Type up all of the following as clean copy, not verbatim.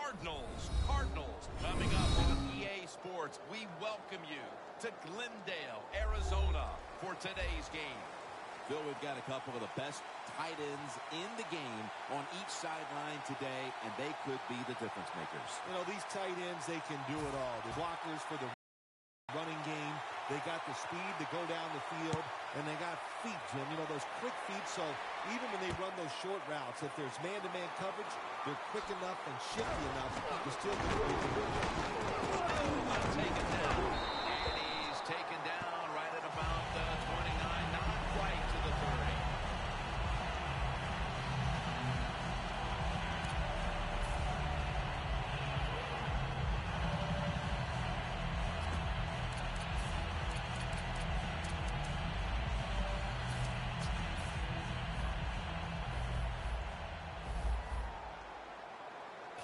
Cardinals. Coming up on EA Sports, we welcome you to Glendale, Arizona for today's game. Phil, we've got a couple of the best tight ends in the game on each sideline today, and they could be the difference makers. You know, these tight ends, they can do it all. The blockers for the running game. They got the speed to go down the field, and they got feet, Jim. You know, those quick feet, so even when they run those short routes, if there's man-to-man coverage, they're quick enough and shifty enough to still get away from it. Taken down, and he's taken down right at about the 29, not quite to the 30.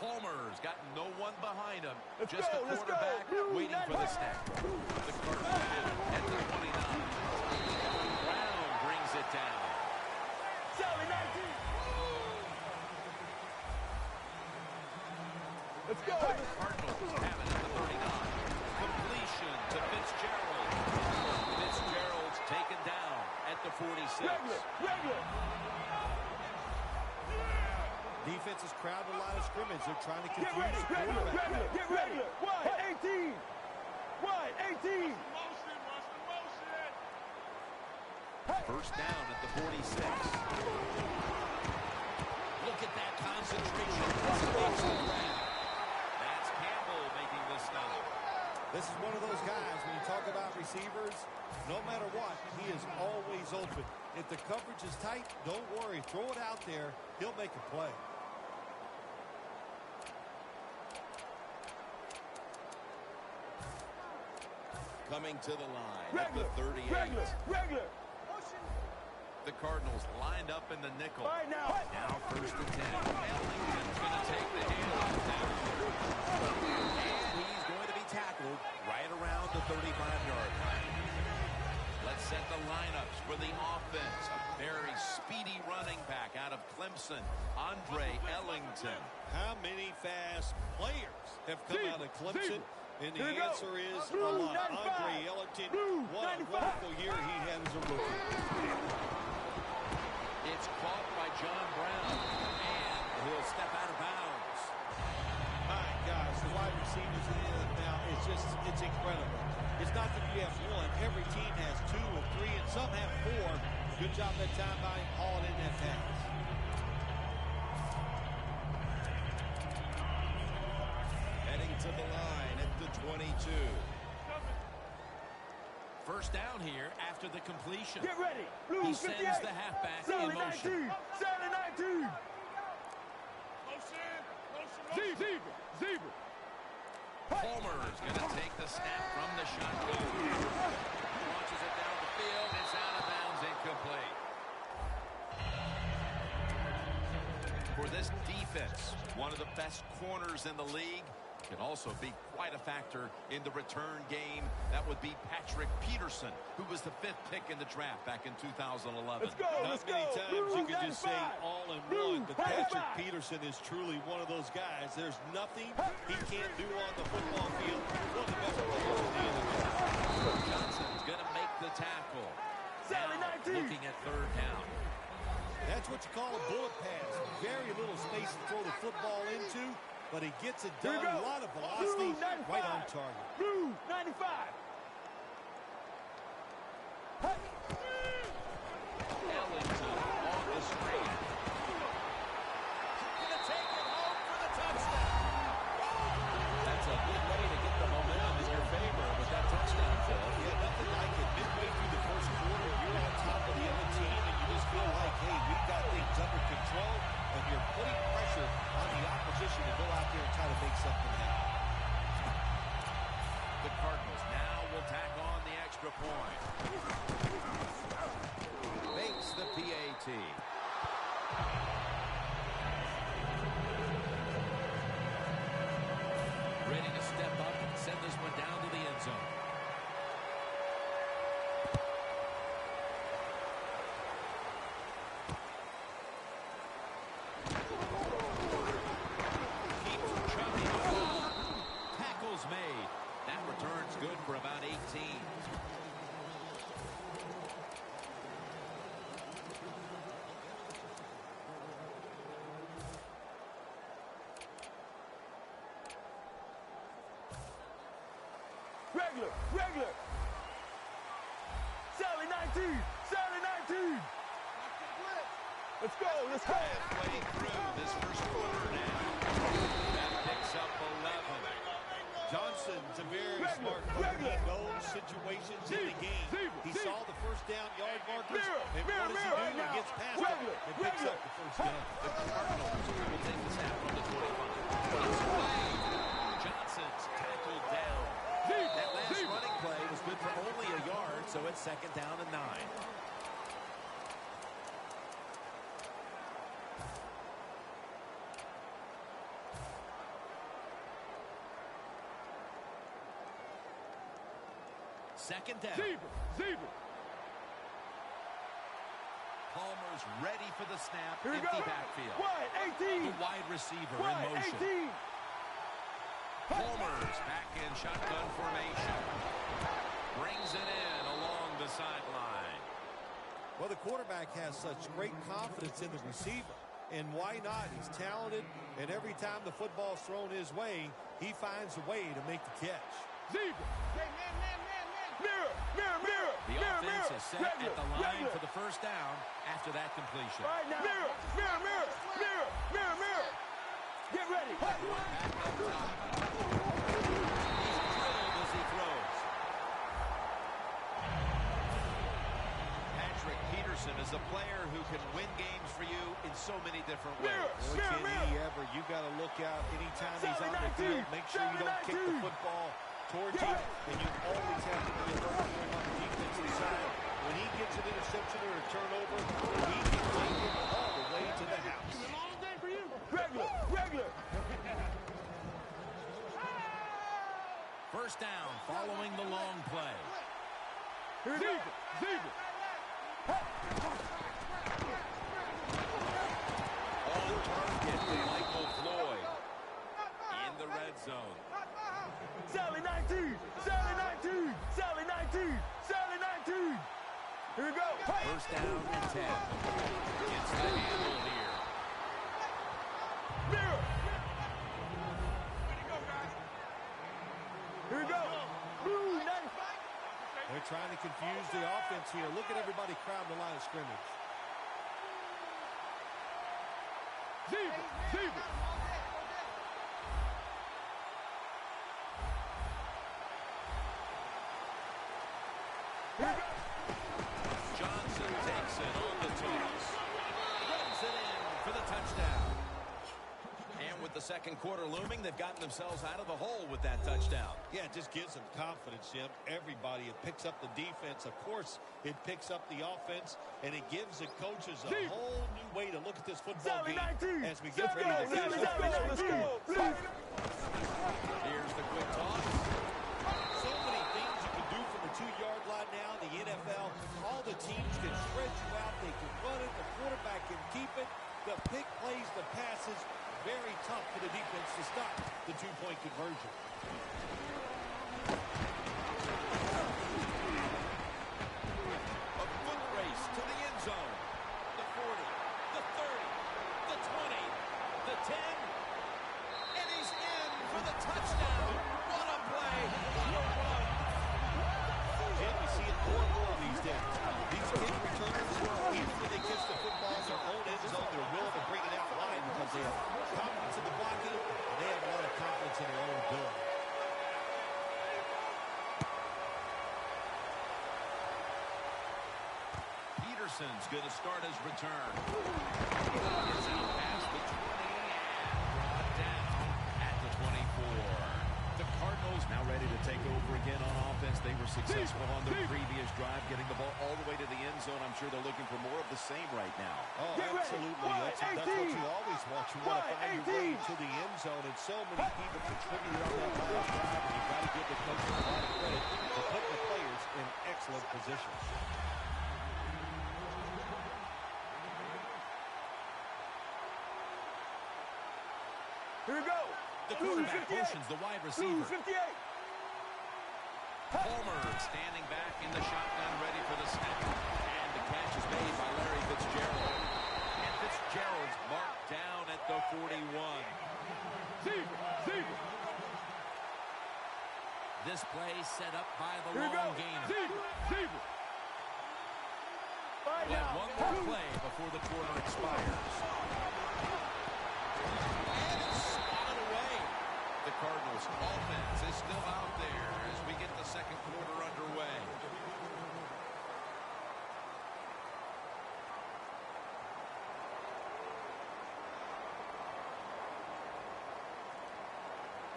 Palmer's got no one behind him. Just the quarterback waiting for the snap. The Cardinals at the 29. Brown brings it down. Let's go. The Cardinals have it at the 39. Completion to Fitzgerald. Fitzgerald's taken down at the 46. Regular. Defense is crowded a lot of scrimmage. They're trying to confuse the quarterback. Get regular. Wide 18. Wide 18. First down at the 46. Look at that concentration. That's Campbell making the stop. This is one of those guys, when you talk about receivers, no matter what, he is always open. If the coverage is tight, don't worry. Throw it out there. He'll make a play. Coming to the line at the 38. Regular. The Cardinals lined up in the nickel. Right now. Now first and 10. Ellington's going to take the handoff down. And he's going to be tackled right around the 35-yard line. Let's set the lineups for the offense. A very speedy running back out of Clemson, Andre Ellington. How many fast players have come out of Clemson? And the answer is a lot. Andre Ellington, what a wonderful year he had as a rookie. It's caught by John Brown, and he'll step out of bounds. My gosh, the wide receivers in the NFL, it's incredible. It's not that you have one. Every team has 2 or 3, and some have 4. Good job that time by hauling in that pass. Heading to the line at the 22. First down here after the completion. Get ready. He sends the halfback in motion. 19. Zebra. Palmer's going to take the snap from the shotgun. Launches it down the field. It's out of bounds, incomplete. For this defense, one of the best corners in the league, can also be quite a factor in the return game. That would be Patrick Peterson, who was the 5th pick in the draft back in 2011. Let's go. Not many times you can just say all in one, but Patrick Peterson is truly one of those guys. There's nothing he can't do on the football field. One of the best players in the NFL. Johnson's going to make the tackle. Now looking at third down. That's what you call a bullet pass. Very little space to throw the football into, but he gets it done. A lot of velocity, right on target. Blue 95. Ellington on the screen. Going to take it home for the touchdown. That's a good way to get the momentum in your favor with that touchdown, Phil. Yeah, nothing like it. Midway through the first quarter, you're on top of the other team, and you just feel like, hey, we've got things under control, and you're putting pressure on the opposition to go out there and try to make something happen. The Cardinals now will tack on the extra point. Makes the PAT. Ready to step up and send this one down to the end zone. Keeps chugging Regular. Sally 19. Sally 19. Let's go. Halfway through this first quarter now. That picks up 11. Johnson's a very smart player. He knows situations in the game. He saw the first down yard markers, and what does he do? He gets past them and picks up the first down. The Cardinals will take the snap from the 25. It's away. Johnson's tackled down. That last running play was good for only a yard, so it's second down and 9. Second down. Zebra. Palmer's ready for the snap. Here we Empty go. backfield. Wide 18. The wide receiver in Wide motion. 18. Palmer's back in shotgun formation. Brings it in along the sideline. Well, the quarterback has such great confidence in the receiver. And why not? He's talented, and every time the football's thrown his way, he finds a way to make the catch. Zebra. Mirror. The offense is set at the line for the first down after that completion. Right now. Mirror. Get ready. Back up top. He's drilled as he throws. Patrick Peterson is a player who can win games for you in so many different ways. Boy, can he ever. You got to look out anytime he's on the field. Make sure you don't kick the football towards you, and you always have to be alert for him on the defensive side. When he gets an interception or a turnover, he can take it all the way to the house. Regular. First down following the long play. Zebra. On target for Michael Floyd in the red zone. Sally 19. Here we go. First down and 10. It's the handle here. Mirror. Here we go. Blue 95. They're trying to confuse the offense here. Look at everybody crowd the line of scrimmage. Zebra. Johnson takes it on the toss. Runs it in for the touchdown. And with the second quarter looming, they've gotten themselves out of the hole with that touchdown. Yeah, it just gives them confidence, Jim. Everybody, it picks up the defense. Of course, it picks up the offense, and it gives the coaches a whole new way to look at this football game as we get ready to finish the Let's go. Here's the quick toss. So many things you can do from the 2-yard line now in the NFL. All the teams can spread you out. They can run it. The quarterback can keep it. The big plays, the passes, very tough for the defense to stop the 2-point conversion. A foot race to the end zone. The 40, the 30, the 20, the 10. And he's in for the touchdown. What a play. What a run. Jim, we see it more and more these days. These kick returners, even when they catch the football in their own end zone, they're willing to bring it out wide because they have confidence in the blocking, and they have a lot of confidence in their own ability. Peterson's going to start his return. Gets out past the 20 and brought down at the 24. The Cardinals now ready to take over again on offense. They were successful on their previous drive, getting the ball all the way to the end zone. I'm sure they're looking for more of the same right now. Oh, absolutely. That's what you always want. You want to find your way to the end zone, and so many people contributed on that last drive, and you've got to give the coach a lot of credit for putting the players in excellent positions. Here we go. The quarterback motions the wide receiver. 58. Palmer standing back in the shotgun, ready for the snap. And the catch is made by Larry Fitzgerald. And Fitzgerald's marked down at the 41. Zebra. This play set up by the Here we long go. gainer. Zebra. Right We'll have now. one more play before the quarter expires. And it's swatted away. The Cardinals' offense is still out there as we get the second quarter underway.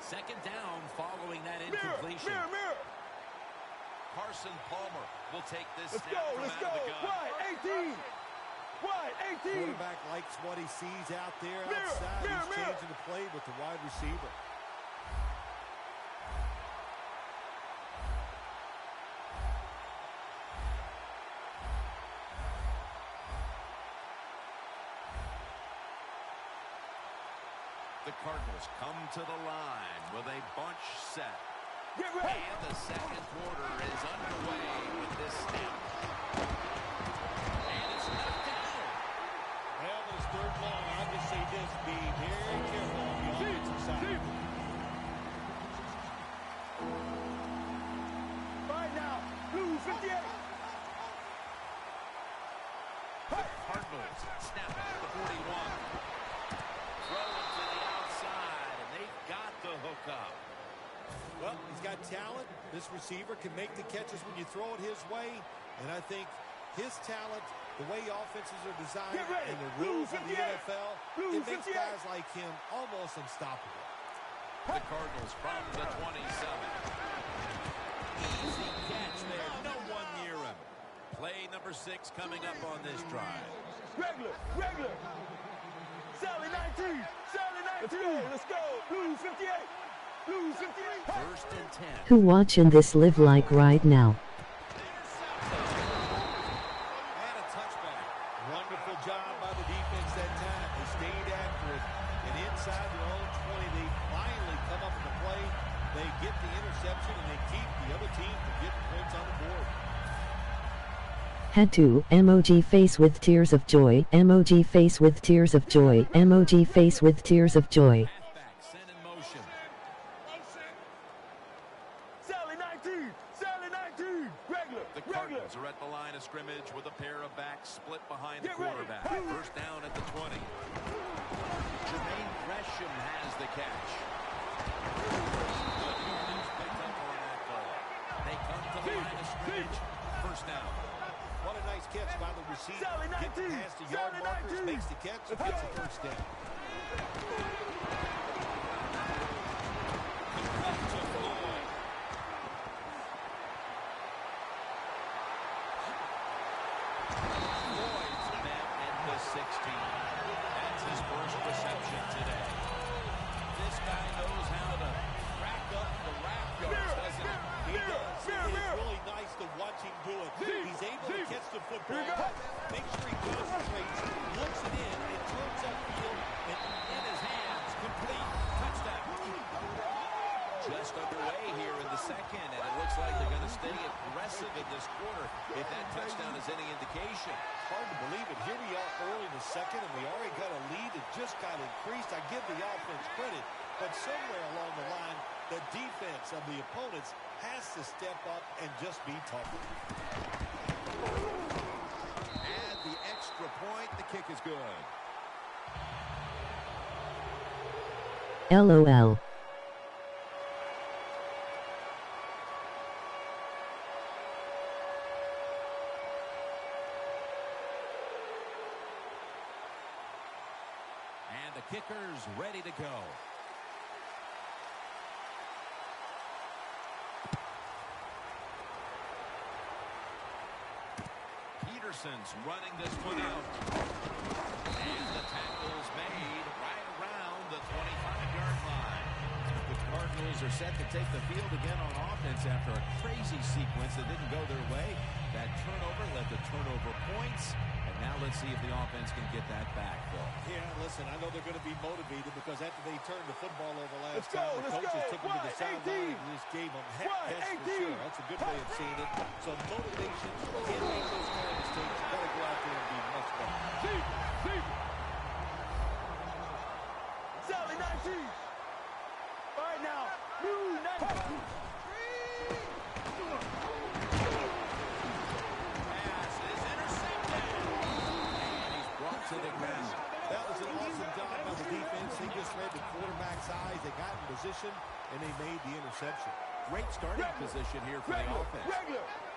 Second down following that incompletion. Mirror. Carson Palmer will take this Let's snap go. from out of the gun. Wide 18. Wide 18. Quarterback likes what he sees out there Mirror, outside. mirror, He's mirror. changing the play with the wide receiver. The Cardinals come to the line with a bunch set. Get ready. And the second quarter is underway with this snap. And it's knocked down. Well, but it's third long. I'll just say this, be very careful on the offensive side. Right now. Blue 58. Cardinals snap at the 41. Throwing to the outside, and they've got the hook up. Well, he's got talent. This receiver can make the catches when you throw it his way. And I think his talent, the way offenses are designed, Get ready. and the rules Blue of the 58. NFL, Blue it makes 58. guys like him almost unstoppable. The Cardinals from the 27. Easy catch there. No one near him. Play number 6 coming up on this drive. Regular. Sally 19. Let's go. Blue 58. Blue 58. First and 10. Who watching this live like right now? And a touchback. Wonderful job by the defense that time. They stayed after it. And inside their own 20, they finally come up with the play. They get the interception, and they keep the other team from getting points on the board. Head to emoji face with tears of joy, emoji face with tears of joy, emoji face with tears of joy. Halfback sent in motion. Sally 19. Regular. The Cardinals are at the line of scrimmage with a pair of backs split behind the Get ready. quarterback. First down at the 20. Jermaine Gresham has the catch. The defense picked up on that ball. They come to the line of scrimmage. First down. What a nice catch by the receiver. Sally 19. Getting past the yard Sally markers, 19. makes the catch, and gets a first down. Complete to Floyd. Floyd's met at the 16. That's his first reception today. This guy knows how to rack up the rack yards, doesn't he? He does. It is really nice to watch him do it. He's able to catch the football, make sure he concentrates, looks it in, and turns upfield, and in his hands, complete touchdown. Just underway here in the second, and it looks like they're going to stay aggressive in this quarter if that touchdown is any indication. Hard to believe it. Here we are early in the second, and we already got a lead that just got increased. I give the offense credit, but somewhere along the line, the defense of the opponents has to step up and just be tougher. Add the extra point. The kick is good. LOL. And the kicker's ready to go. Peterson's running this one out. And the tackle's made right around the 25-yard line. The Cardinals are set to take the field again on offense after a crazy sequence that didn't go their way. That turnover led to turnover points. And now let's see if the offense can get that back, Phil. Yeah, listen, I know they're going to be motivated because after they turned the football over last Let's go, time, the let's coaches go. took them to the Wide sideline 18. and just gave them heck Wide yes for 18. sure. That's a good way of seeing it. So motivation, can't make those kind of mistakes. You got to go out there and be much better. Sally 19. Right now. Blue 19. defense. They just read the quarterback's eyes. They got in position, and they made the interception. Great starting position here for the offense.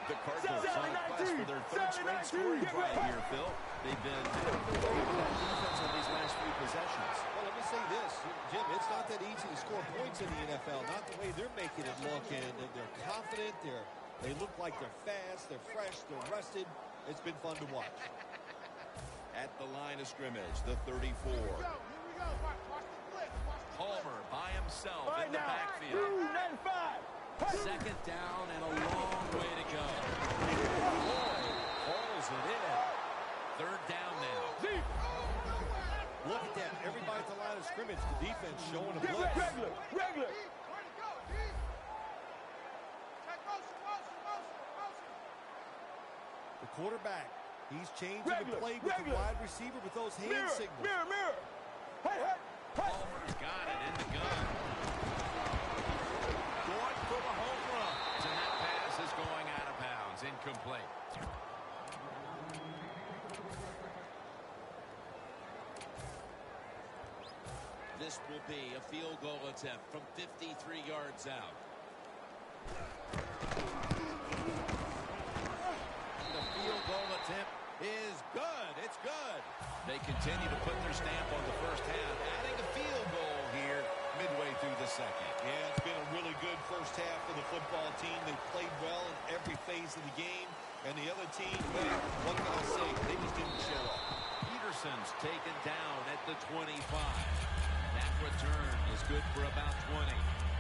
The Cardinals on a quest for their third straight scoring drive here, Phil. They've been that defense on these last few possessions. Well, let me say this, Jim, it's not that easy to score points in the NFL, not the way they're making it look, and they're confident, they look like they're fast, they're fresh, they're rested. It's been fun to watch. At the line of scrimmage, the 34. Palmer by himself in the backfield. 95. Second down and a long way to go. Hauls it in. Third down now. Look at that. Everybody at the line of scrimmage. The defense showing a blitz. Regular. The quarterback. He's changing the play with the wide receiver with those hand signals. Mirror. Hey. Palmer's got it in the gun. Going for the home run. And that pass is going out of bounds. Incomplete. This will be a field goal attempt from 53 yards out. The field goal attempt is good. It's good. They continue to put their stamp on the first half, adding a field goal here midway through the second. Yeah, it's been a really good first half for the football team. They played well in every phase of the game. And the other team, well, what can I say? They just didn't show up. Peterson's taken down at the 25. That return is good for about 20.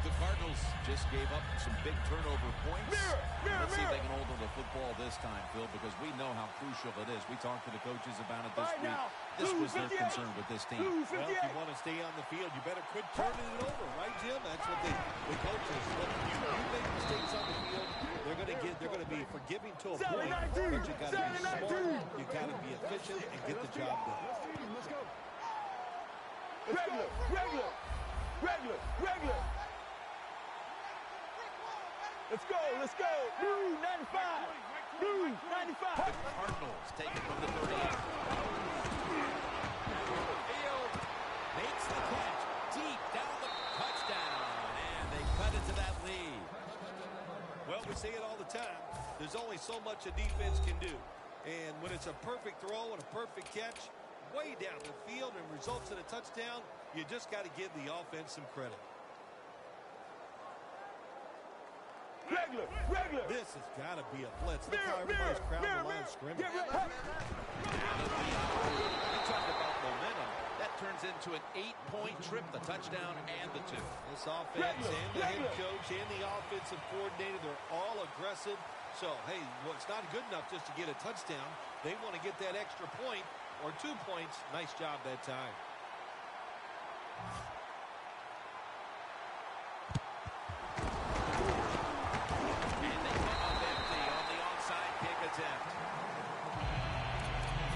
The Cardinals just gave up some big turnover points. Let's see if they can hold on to the football this time, Phil, because we know how crucial it is. We talked to the coaches about it this week. This was their concern with this team. Well, if you want to stay on the field, you better quit turning it over, right, Jim? That's what the coaches. Look, you make mistakes on the field, they're going to be forgiving to a point, but you got to be smart, you got to be efficient, and get the job done. Regular. Let's go. Blue 95. Blue 95. The Cardinals take it from the 38. Field makes the catch deep down the touchdown, and they cut into that lead. Well, we say it all the time. There's only so much a defense can do. And when it's a perfect throw and a perfect catch, way down the field and results in a touchdown, you just got to give the offense some credit. Regular. This has got to be a blitz. Look how everybody's crowding the line of scrimmage. We talked about momentum. That turns into an 8-point trip, the touchdown and the 2. This offense and the head coach and the offensive coordinator, they're all aggressive. So, hey, well, it's not good enough just to get a touchdown. They want to get that extra point or 2 points. Nice job that time. And they come up empty on the onside kick attempt.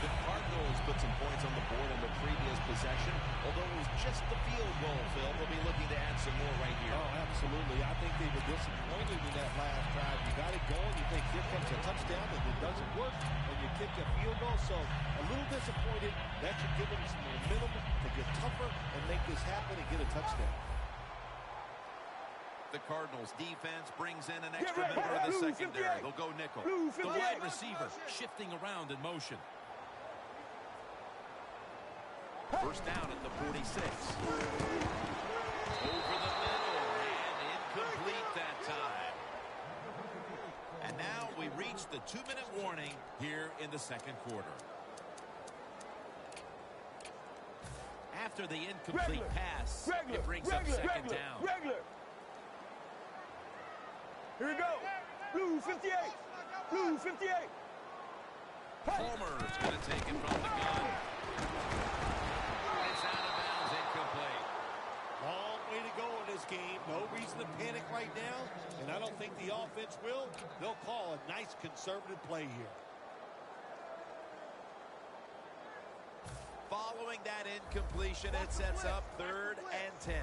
The Cardinals put some points on the board on the previous possession. Although it was just the field goal, Phil, they'll be looking to add some more right here. Oh, absolutely. I think they were disappointed in that last drive. You got it going. You think here comes a touchdown, and it doesn't work, and you kick a field goal. So a little disappointed. That should give them some momentum to get tougher and make this happen and get a touchdown. The Cardinals defense brings in an extra member of the secondary. They'll go nickel. The wide receiver shifting around in motion. First down at the 46. Over the middle and incomplete that time. And now we reach the 2-minute warning here in the second quarter. After the incomplete pass, it brings up second down. Here we go. Blue 58. Palmer's going to take it from the gun. It's out of bounds, incomplete. Long way to go in this game. No reason to panic right now, and I don't think the offense will. They'll call a nice conservative play here. Following that incompletion, it sets up 3rd and 10.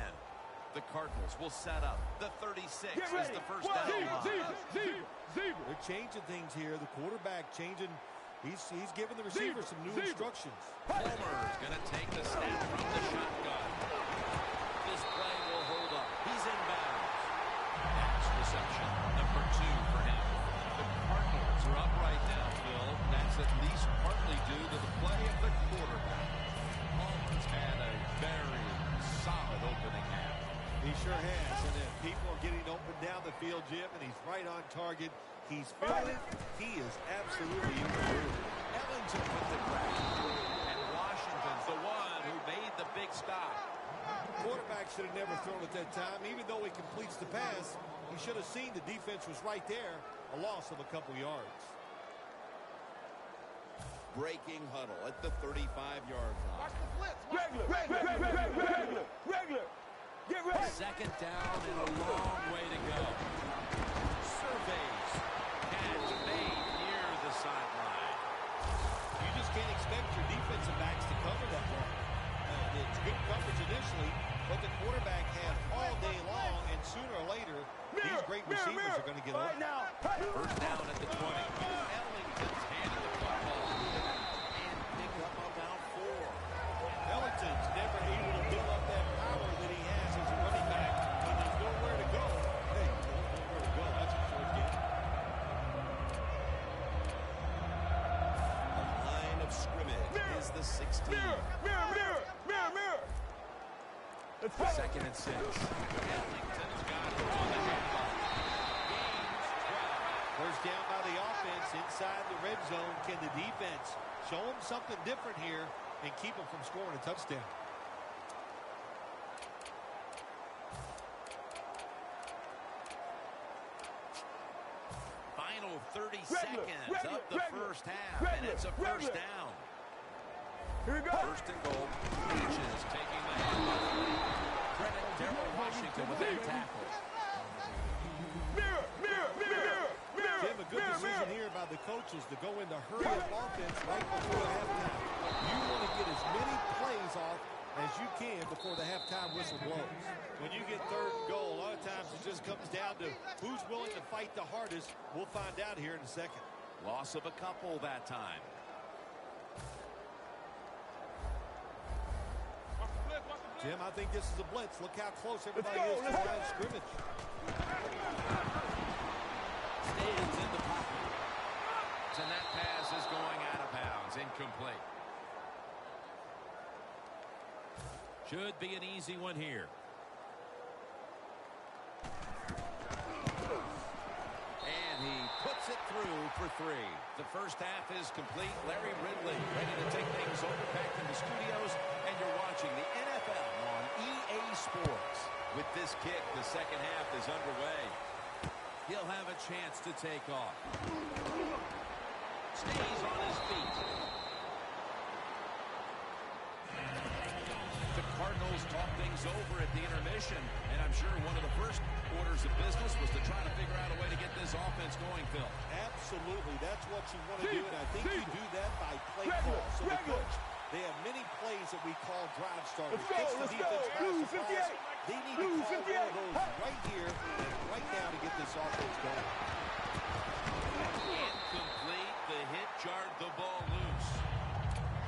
The Cardinals will set up. The 36 is the first down line. They're changing things here. The quarterback changing He's giving the receiver some new instructions. Homer's going to take the snap from the shotgun. This play will hold up. He's inbounds. That's reception number 2 for him. The Cardinals are up right now, Phil. That's at least partly due to the play of the quarterback. Homer's had a very solid opening half. He sure has. And then people are getting open down the field, Jim, and he's right on target. He's feeling it. He is absolutely in the mood. Ellington with the grab. And Washington's the one who made the big stop. Quarterback should have never thrown at that time. Even though he completes the pass, he should have seen the defense was right there. A loss of a couple yards. Breaking huddle at the 35-yard line. Watch the blitz. Regular. Get ready. Second down and a long way to go. Surveys. Catch made near the sideline. You just can't expect your defensive backs to cover that long. It's good coverage initially, but the quarterback had all day long, and sooner or later, these great receivers are going to get open. First down at the 20. Ellington's handed the football and pick up about 4. Ellington's never able to build up that power that he has as a running back, and there's nowhere to go. Hey, nowhere to go. That's a short game. The line of scrimmage is the 16. Mirror. Let's go. Second and 6. Ellington's got it on the handoff. Gains 12. First down by the offense inside the red zone. Can the defense show them something different here and keep them from scoring a touchdown? Final 30 seconds of the first half, and it's a first down. Here we go. First and goal. Peaches taking the handoff. Credit Darrell Washington with that tackle. Mirror. Jim, a good decision here by the coaches to go into hurry-up offense right before halftime. You want to get as many plays off as you can before the halftime whistle blows. When you get third and goal, a lot of times it just comes down to who's willing to fight the hardest. We'll find out here in a second. Loss of a couple that time. Jim, I think this is a blitz. Look how close everybody is to the line of scrimmage. Stays in the pocket. And that pass is going out of bounds. Incomplete. Should be an easy one here. And he puts it through for 3. The first half is complete. Larry Ridley ready to take things over back in the studios. And you're watching the NFL on EA Sports. With this kick, the second half is underway. He'll have a chance to take off. Stays on his feet. The Cardinals talk things over at the intermission, and I'm sure one of the first orders of business was to try to figure out a way to get this offense going, Phil. Absolutely. That's what you want to do, and I think you do that by play call. So the coach, they have many plays that we call drive starters. Let's go. Blue 58. They need to call one of those right here and right now to get this offense going. Incomplete. The hit jarred the ball loose.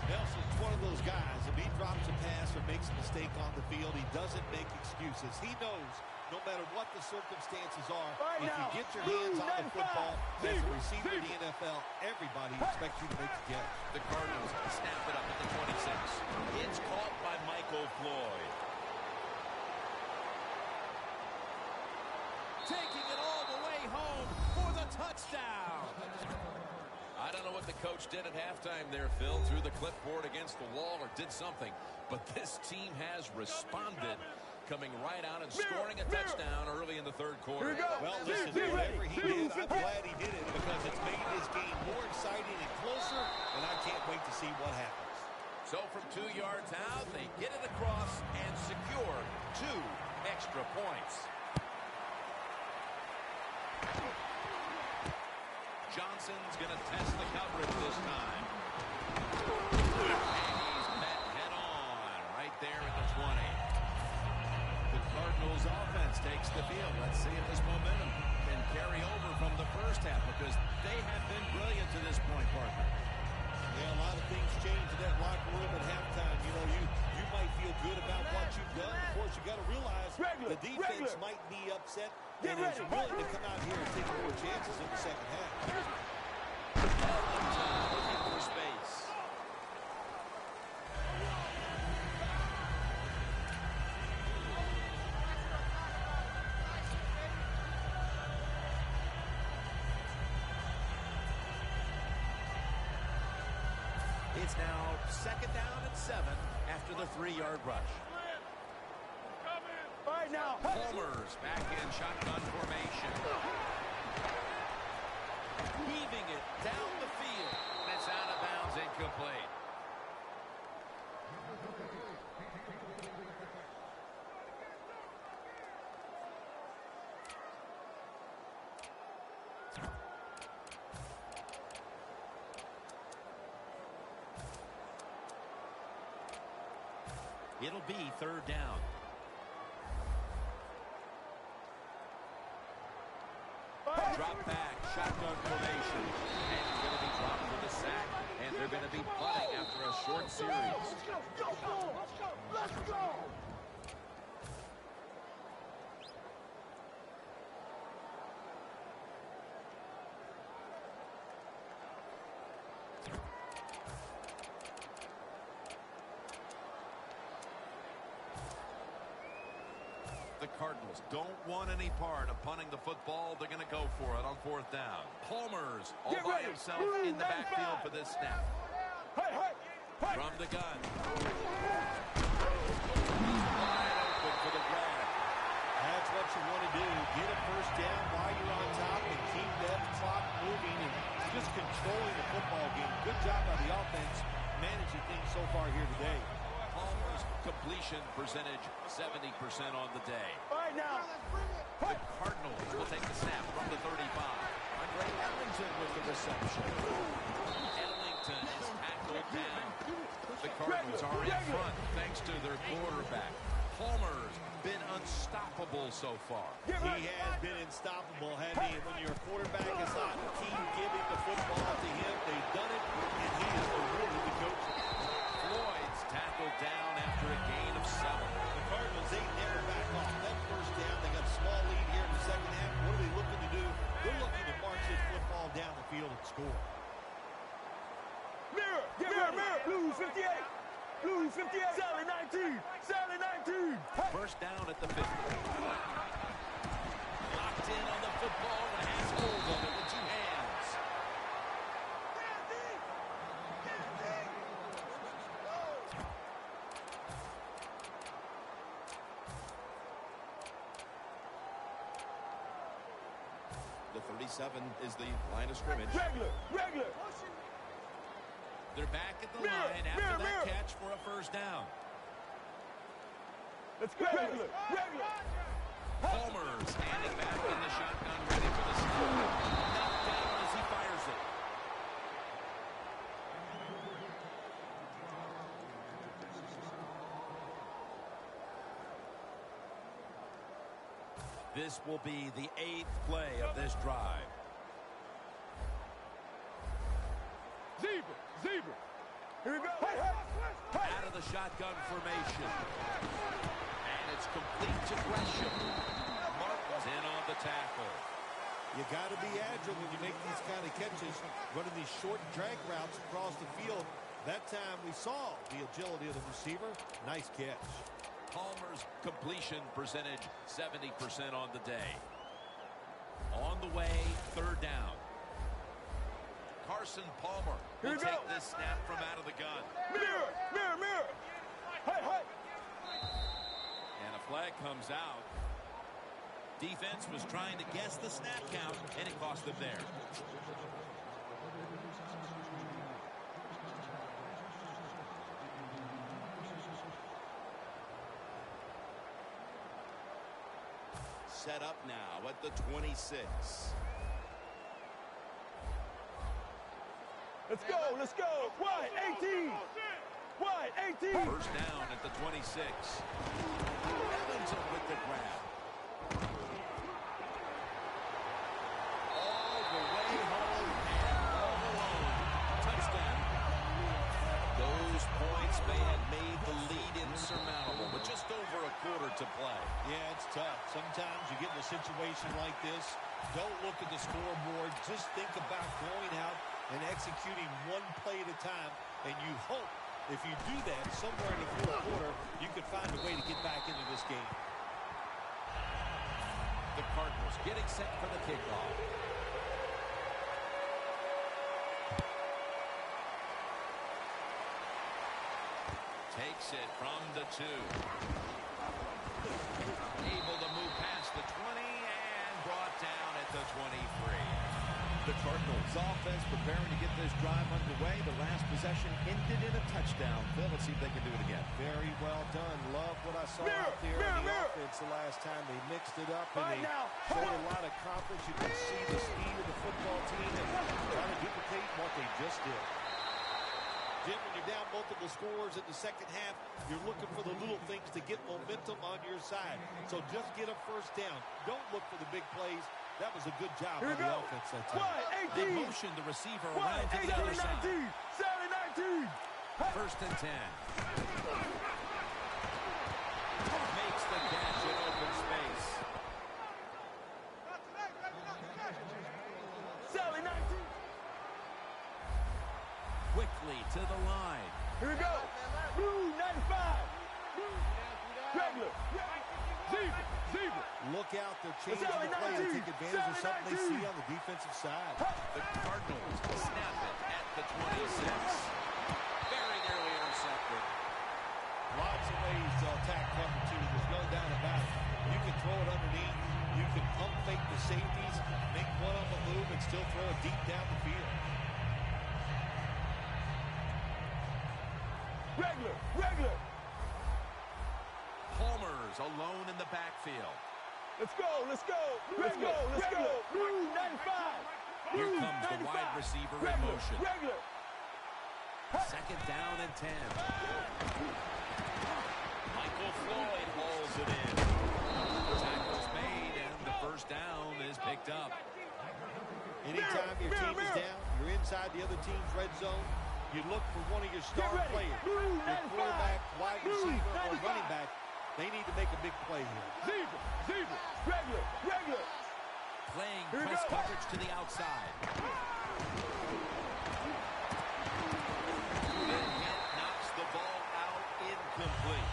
Nelson's one of those guys. If he drops a pass or makes a mistake on the field, he doesn't make excuses. He knows no matter what the circumstances are, if you get your hands on the football as a receiver in the NFL, everybody expects you to make the catch. The Cardinals snap it up at the 26. It's caught by Michael Floyd. Taking it all the way home for the touchdown. I don't know what the coach did at halftime there, Phil. Threw the clipboard against the wall or did something. But this team has responded, coming right out and scoring a touchdown early in the third quarter. Well, listen, whatever he did, I'm glad he did it because it's made this game more exciting and closer, and I can't wait to see what happens. So from 2 yards out, they get it across and secure 2 extra points. Johnson's going to test the coverage this time. And he's met head on right there at the 20. The Cardinals offense takes the field. Let's see if this momentum can carry over from the first half because they have been brilliant to this point, partner. Yeah, a lot of things change in that locker room at halftime. You know, you might feel good about what you've done. Of course, you got to realize the defense might be upset and is willing to come out here and take more chances in the second half. Looking for space. It's now 2nd down and 7 after the 3-yard rush. All right, now. Palmer's back in shotgun formation. Heaving it down the field. And it's out of bounds, incomplete. It'll be 3rd down. Drop back, shotgun formation. And he's going to be dropped for the sack. And they're going to be punting after a short series. Let's go! The Cardinals don't want any part of punting the football. They're going to go for it on 4th down. Palmer's all by himself in the backfield for this snap. From the gun. Wide open for the grab. That's what you want to do. Get a first down while you're on top and keep that clock moving and just controlling the football game. Good job by the offense managing things so far here today. Palmer's completion percentage 70% on the day. All right, now. The Cardinals will take the snap from the 35. Andre Ellington with the reception. Ellington is tackled down. The Cardinals are in front thanks to their quarterback. Palmer's been unstoppable so far. He has been unstoppable, hasn't he? When your quarterback is hot, keep giving the football to him. They've done it, and he has rewarded the coach. Floyd's tackled down after a gain of 7. The Cardinals, they never back off. That first down, they got a small lead here in the second half. What are they looking to do? They're looking to march this football down the field and score. Mirror, mirror, Blues 58. Blues 58. Sally 19. Sally 19. First down at the 50. Locked in on the football and has hold of it with 2 hands. The 37 is the line of scrimmage. Regular. They're back at the line after that catch for a first down. Let's go. Regular. Palmer standing back in the shotgun, ready for the snap. Knocked down as he fires it. This will be the 8th play of this drive. Zebra. Here we go. Out of the shotgun formation. And it's complete to Gresham. Martin's in on the tackle. You got to be agile when you make these kind of catches, running these short drag routes across the field. That time we saw the agility of the receiver. Nice catch. Palmer's completion percentage 70% on the day. On the way, 3rd down. Carson Palmer will take this snap from out of the gun. Mirror. Hey. And a flag comes out. Defense was trying to guess the snap count, and it cost them there. Set up now at the 26. Let's go. Wide 18. First down at the 26. Ellington with the grab. All the way home and all alone. Touchdown. Sometimes you get in a situation like this, don't look at the scoreboard. Just think about going out and executing one play at a time, and you hope if you do that somewhere in the fourth quarter, you can find a way to get back into this game. The Cardinals getting set for the kickoff. Takes it from the 2. Able to move past the 20 and brought down at the 23. The Cardinals offense preparing to get this drive underway. The last possession ended in a touchdown. Phil, let's see if they can do it again. Very well done. Love what I saw out there in the offense the last time. They mixed it up and they showed a lot of confidence. You can see the speed of the football team and trying to duplicate what they just did. Jim, when you're down multiple scores in the second half, you're looking for the little things to get momentum on your side. So just get a first down. Don't look for the big plays. That was a good job on the offense that time. They motioned the receiver around to the other side. 19. First and 10. Makes the catch in open space. Sally 19. Quickly to the line. Here we go. Blue 95. Regular. Zebra. Look out. They're changing the play to take advantage of something they see on the defensive side. The Cardinals snap it at the 26. Very nearly intercepted. Lots of ways to attack cover 2. There's no doubt about it. You can throw it underneath. You can pump fake the safeties, make one on the move, and still throw it deep down the field. Regular. Palmer's alone in the backfield. Let's go. Blue 95. Here comes the wide receiver in motion. Regular. Second down and 10. Michael Floyd hauls it in. Tackle's made, and the first down is picked up. Anytime your team is down, you're inside the other team's red zone, you look for one of your star players. Your quarterback, wide receiver, or running back. They need to make a big play here. Zebra. Regular. Playing press coverage to the outside. The hit knocks the ball out incomplete.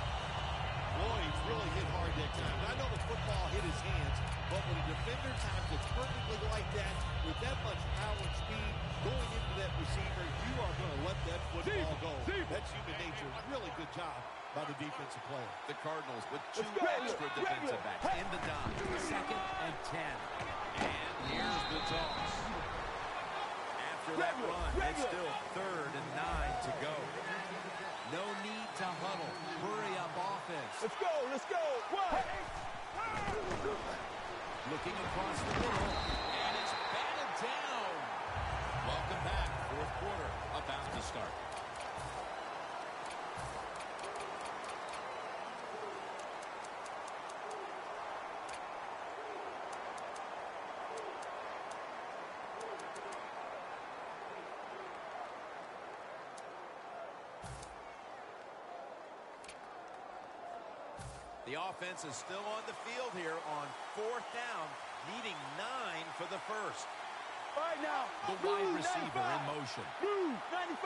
Floyd's really hit hard that time. I know the football hit his hands, but when a defender times it perfectly like that, with that much power and speed going into that receiver, you are going to let that football go. That's human nature. Really good job by the defensive player. The Cardinals with 2 extra defensive backs in the dime. Second and 10. And here's the toss. After that run, it's still 3rd and 9 to go. No need to huddle. Hurry up offense. Let's go. Looking across the middle, and it's batted down. Welcome back. Fourth quarter about to start. The offense is still on the field here on 4th down, needing 9 for the first. All right now. The wide receiver in motion. Blue 95.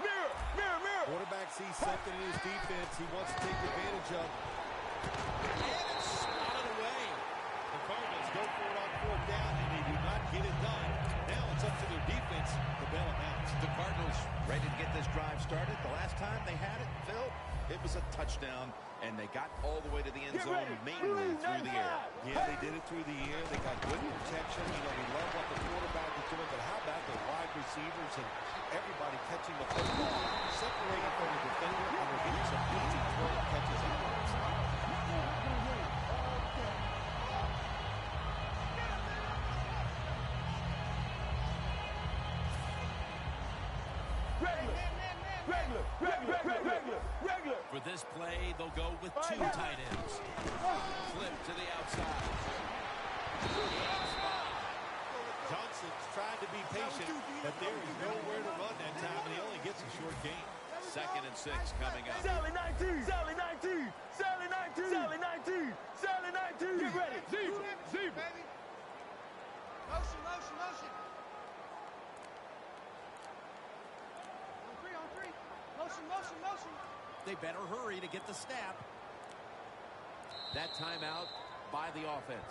Mirror. Quarterback sees something in his defense he wants to take advantage of. And it's swatted away. The Cardinals go for it on 4th down, and they do not get it done. Now it's up to their defense to bail them out. The Cardinals ready to get this drive started. The last time they had it, Phil, it was a touchdown, and they got all the way to the end zone, mainly through the air. Yeah, they did it through the air. They got good protection. You know, we love what the quarterback is doing, but how about the wide receivers and everybody catching the football, separating from the defender, and we're getting some easy 12 catches out of this. Regular. For this play, they'll go with 2 tight ends. Flip to the outside. Johnson's trying to be patient, but there is nowhere to run that time, and he only gets a short gain. 2nd and 6 coming up. Sally 19. They better hurry to get the snap. That timeout by the offense.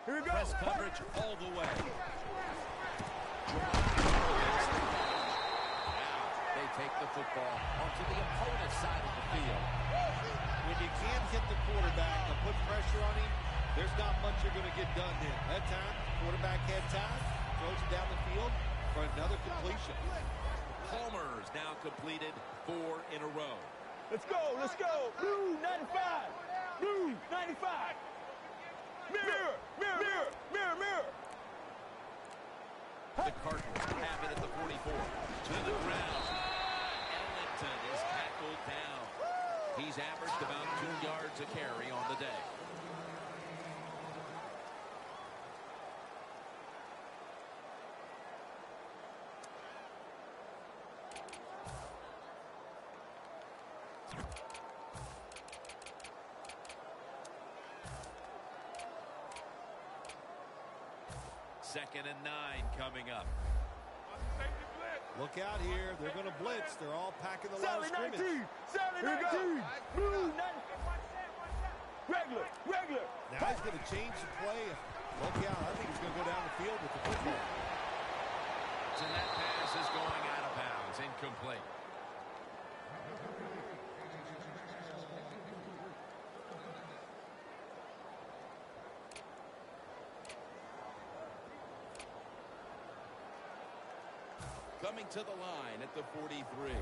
Here we go. Press coverage all the way. Now they take the football onto the opponent's side of the field. When you can't hit the quarterback and put pressure on him, there's not much you're going to get done then. That time, quarterback had time, throws it down the field for another completion. Palmer's now completed 4 in a row. Let's go. Let's go. Blue 95. Blue 95. Mirror, mirror, mirror, mirror, mirror. The Cardinals have it at the 44. To the ground. Ellington is tackled down. He's averaged about 2 yards a carry on the day. Second and 9 coming up. Look out here. They're going to blitz. They're all packing the line of Sally scrimmage. 19. Sally 19. Blue 90. Regular, regular. Now he's going to change the play. Look out. I think he's going to go down the field with the football. And that pass is going out of bounds. Incomplete. Coming to the line at the 43. Hey,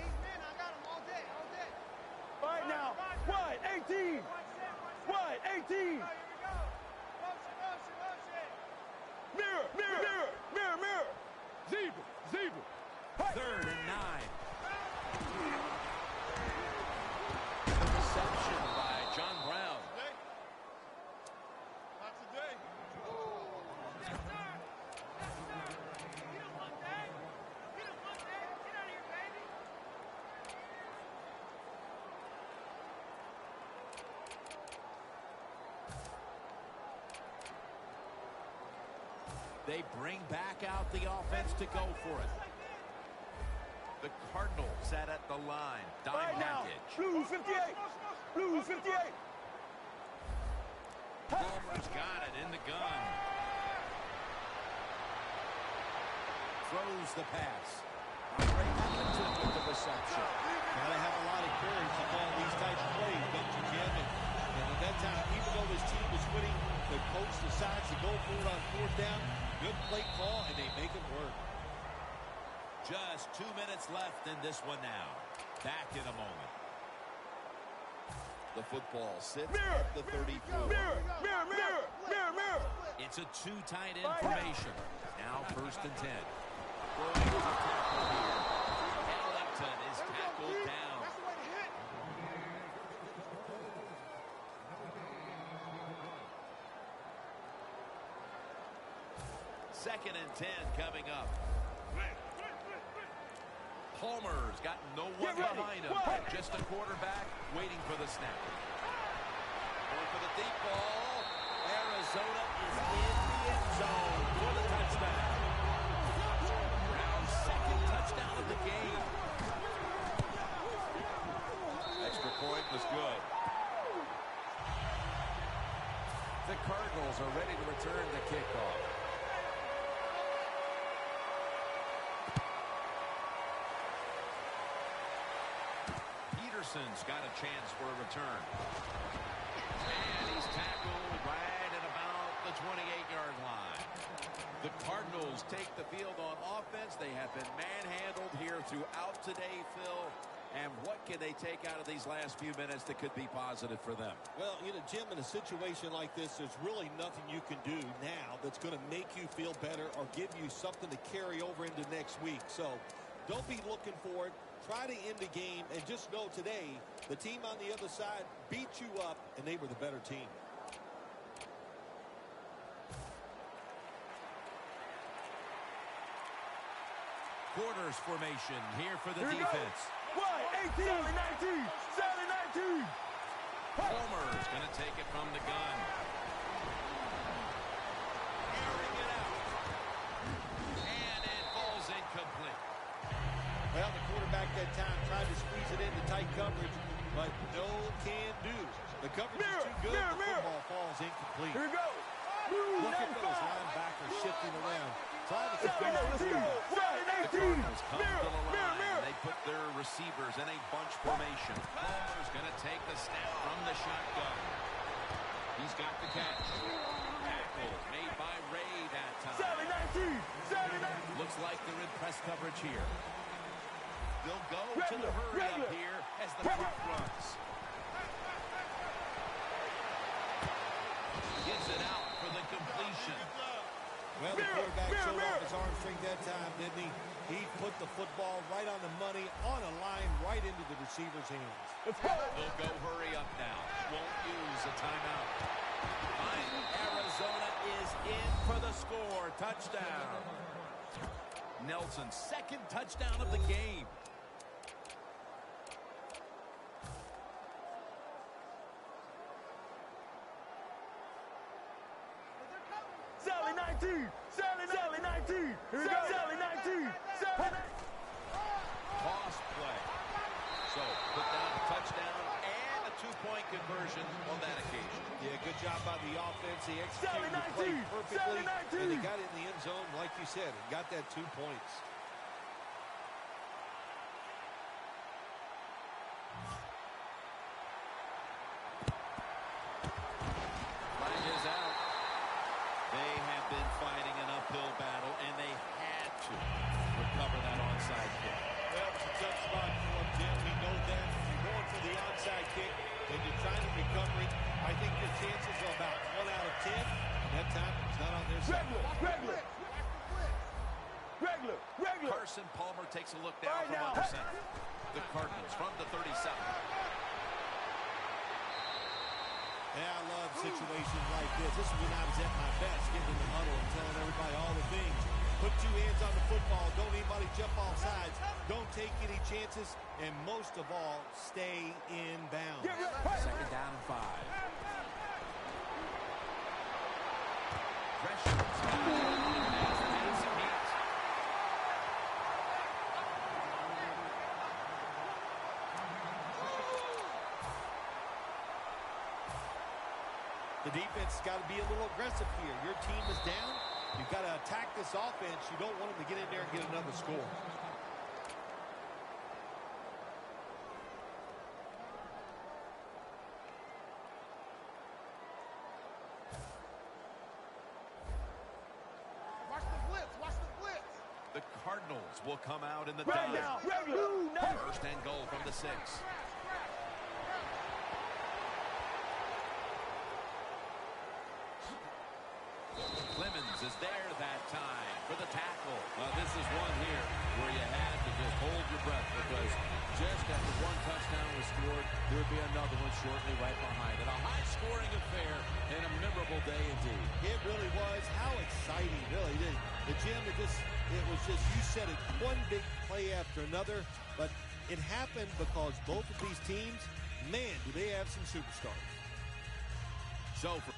man, I got him all day, all day. All right now. Wide 18. Wide 18. Mirror, mirror, mirror, mirror, mirror. Zebra, zebra. Third and 9. The reception by John Brown. Not today. They bring back out the offense to go for it. The Cardinals set at the line. Dime Right now. package. Blue 58. Blue 58. Palmer's got it in the gun. Throws the pass. Ray Ellington with the reception. Got to have a lot of courage to call these types of plays, don't you, Jim? And at that time, even though this team was winning, the coach decides to go for it on 4th down. Good play call, and they make it work. Just 2 minutes left in this one now. Back in a moment. The football sits Mirror. at the 34. Mirror, mirror, mirror, mirror, mirror. It's a 2 tight end formation. Now 1st and 10. Going to tackle here. Ellington is tackled down. That's the way to hit. Second and 10 coming up. Palmer's got no one Get ready. behind him. What? Just a quarterback waiting for the snap. Going for the deep ball. Arizona is in the end zone for the touchdown. Brown's 2nd touchdown of the game. Extra point was good. The Cardinals are ready to return the kickoff. Peterson's got a chance for a return. And he's tackled right at about the 28-yard line. The Cardinals take the field on offense. They have been manhandled here throughout today, Phil. And what can they take out of these last few minutes that could be positive for them? Well, you know, Jim, in a situation like this, there's really nothing you can do now that's going to make you feel better or give you something to carry over into next week. So don't be looking for it. Try to end the game and just know today the team on the other side beat you up and they were the better team. quarters formation here for the Here we go. defense. 1, 18, 19, 7, 19. Palmer's going to take it from the gun. Airing it out. And it falls incomplete. Well, the quarterback that time tried to squeeze it into tight coverage, but no can do. The coverage is too good. The football falls incomplete. Here we go. Blue, Look at 95. those linebackers shifting around, trying to 7, control let's the go. field. 7, The 18. Cardinals come to the line. Mirror. They put their receivers in a bunch formation. Palmer's going to take the snap from the shotgun. He's got the catch. Tackle made by Ray that time. 7, 19. Looks like they're in press coverage here. They'll go to Regular, the hurry up regular. here as the Regular. clock runs. Gives it out for the completion. Well, the quarterback showed off his arm strength that time, didn't he? He put the football right on the money, on a line, right into the receiver's hands. Let's go. They'll go hurry up now. Won't use a timeout. Arizona is in for the score. Touchdown. Nelson's second touchdown of the game. 19. 19. Here we go. 19. Toss play. So put down a touchdown and a two-point conversion on that occasion. Yeah, good job by the offense. They executed the play 19. perfectly, 19. and they got it in the end zone, like you said, and got that 2 points. Line is out. They have been fighting an uphill battle, and they had to recover that onside kick. Well, it's a tough spot for him, Jim. We know that. You're going for the onside kick, and you're trying to recover it. I think your chances are about 1 out of 10, and that time it's not on their side. Regular. Carson Palmer takes a look down Right from now. under center. The Cardinals from the 37. Yeah, I love situations like this. This is when I was at my best, getting in the huddle and telling everybody all the things. Put 2 hands on the football. Don't anybody jump off sides. Don't take any chances. And most of all, stay in bounds. Second down and 5. Pressure. The defense has got to be a little aggressive here. Your team is down. You've got to attack this offense. You don't want them to get in there and get another score. Watch the blitz. The Cardinals will come out in the Right dime. now. Regular. First and goal from the 6. Clemens is there that time for the tackle. This is one here where you had to just hold your breath, because just after one touchdown was scored, there would be another one shortly right behind it. A high-scoring affair and a memorable day indeed. It really was. How exciting, really. The Jim, it was just, you said it, one big play after another, but it happened because both of these teams, man, do they have some superstars. So for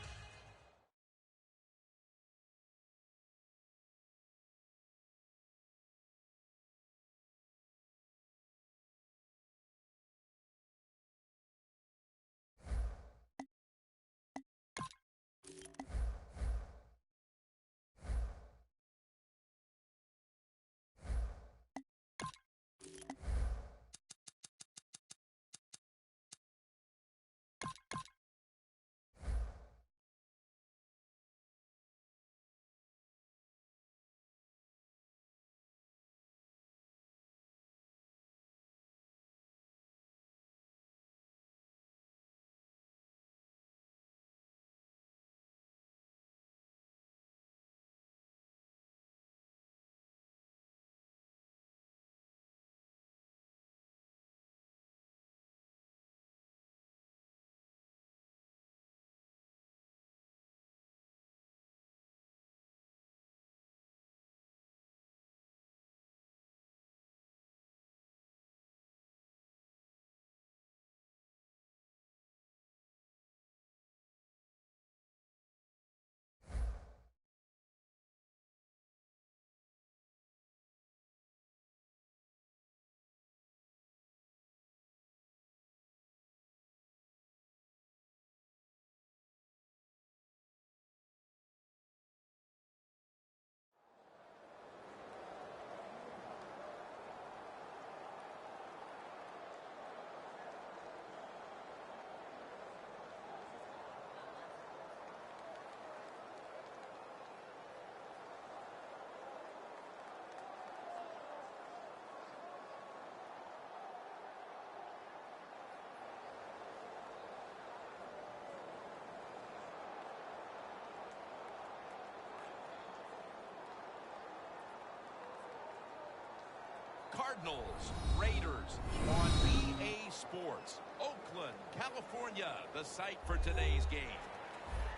Cardinals, Raiders on EA Sports. Oakland, California, the site for today's game.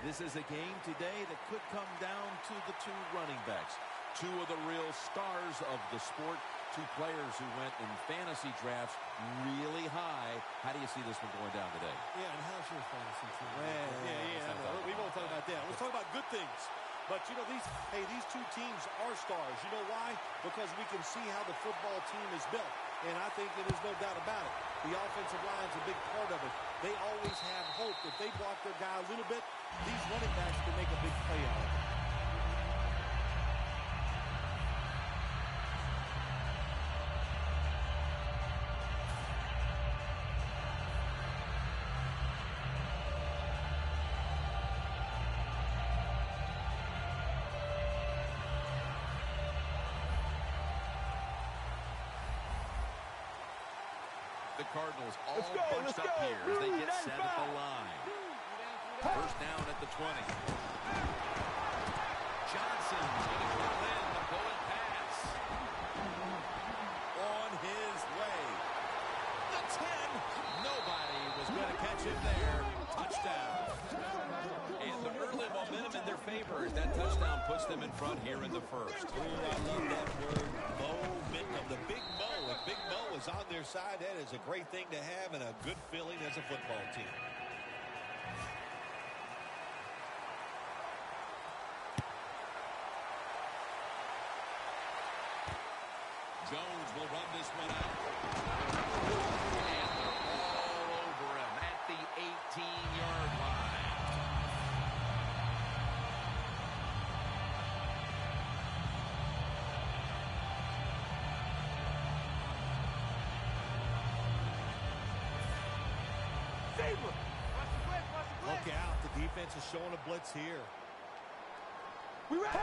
This is a game today that could come down to the two running backs. Two of the real stars of the sport. Two players who went in fantasy drafts really high. How do you see this one going down today? Yeah, and how's your fantasy team? We won't talk about that. Let's talk about good things. But, you know, these two teams are stars. You know why? Because we can see how the football team is built. And I think there's no doubt about it. The offensive line's a big part of it. They always have hope. If they block their guy a little bit, these running backs can make a big play out of it. The Cardinals all bunched up here as they get set at the line. First down at the 20. Johnson's going to call in the bullet pass. On his way. The 10. Nobody was going to catch him there. Touchdown. And the early momentum in their favor as that touchdown puts them in front here in the first. Ooh, I love that word, momentum. The Big Mo. If Big Mo is on their side, that is a great thing to have and a good feeling as a football team. Jones will run this one out. And they're all over him at the 18-yard line. Look out. The defense is showing a blitz here.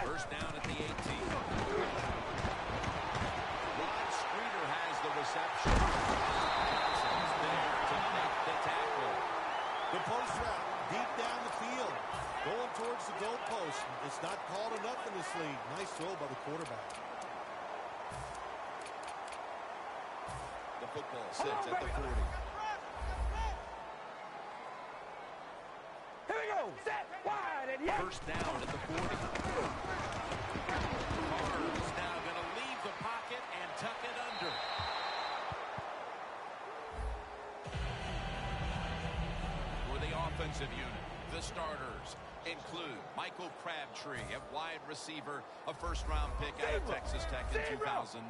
First down at the 18. Rod Streeter has the reception. Johnson's there to make the tackle. The post route deep down the field. Going towards the goal post. It's not called enough in this league. Nice throw by the quarterback. The football sits at the 40. Set wide and First down at the 40. Carr's now going to leave the pocket and tuck it under. For the offensive unit, the starters include Michael Crabtree at wide receiver, a first-round pick out of Texas Tech in 2009.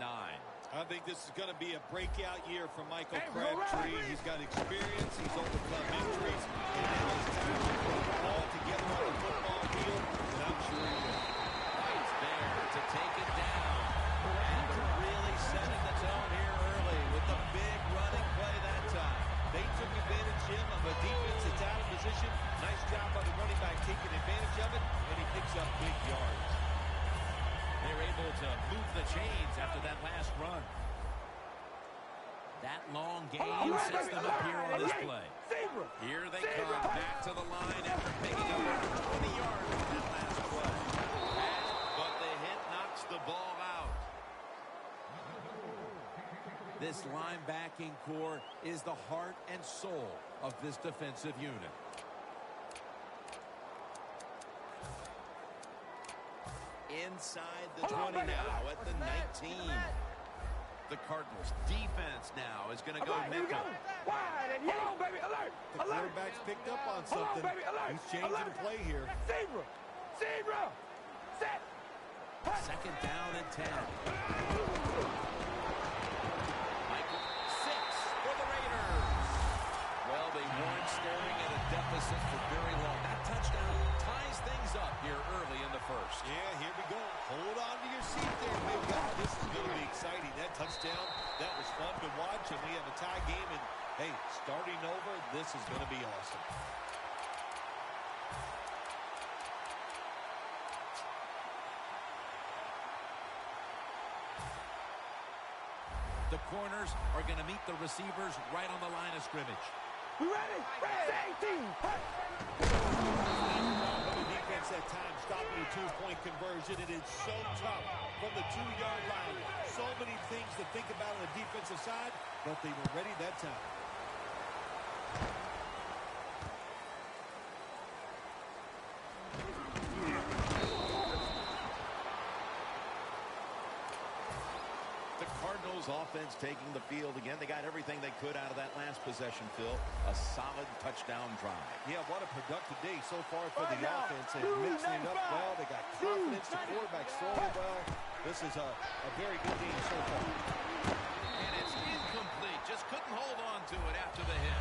I think this is going to be a breakout year for Michael Crabtree. He's got experience. He's overcome injuries. And now it's time to put it all together on the football field. And I'm sure he will. He's there to take it down. And really setting the tone here early with the big running play that time. They took advantage, Jim, of a defense that's out of position. Nice job by the running back taking advantage of it. And he picks up big yards. They're able to move the chains after that last run. That long gain sets them up here on this play. Here they come back to the line after picking up over 20 yards on that last play. But the hit knocks the ball out. This linebacking core is the heart and soul of this defensive unit. Inside the 20 now at the 19. The Cardinals defense now is going to go nickel. The quarterback's picked up on something. He's changing the play here. Second down and 10. Michael, 6 for the Raiders. Well, they weren't staring at a deficit for very long. That touchdown ties things up here early in the first. Yeah, here we go. Hold on to your seat there, big guy. This is going to be exciting. That touchdown, that was fun to watch, and we have a tie game. And, hey, starting over, this is going to be awesome. The corners are going to meet the receivers right on the line of scrimmage. We ready? Ready. The defense at times stopping a two-point conversion. It is so tough from the 2-yard line. So many things to think about on the defensive side, but they were ready that time. The Cardinals offense taking the field again. They got everything they could out of that last possession, Phil. A solid touchdown drive. Yeah, what a productive day so far for the offense. And mixing it up well. They got confidence. The quarterback's throwing well. This is a very good game so far. And it's incomplete. Just couldn't hold on to it after the hit.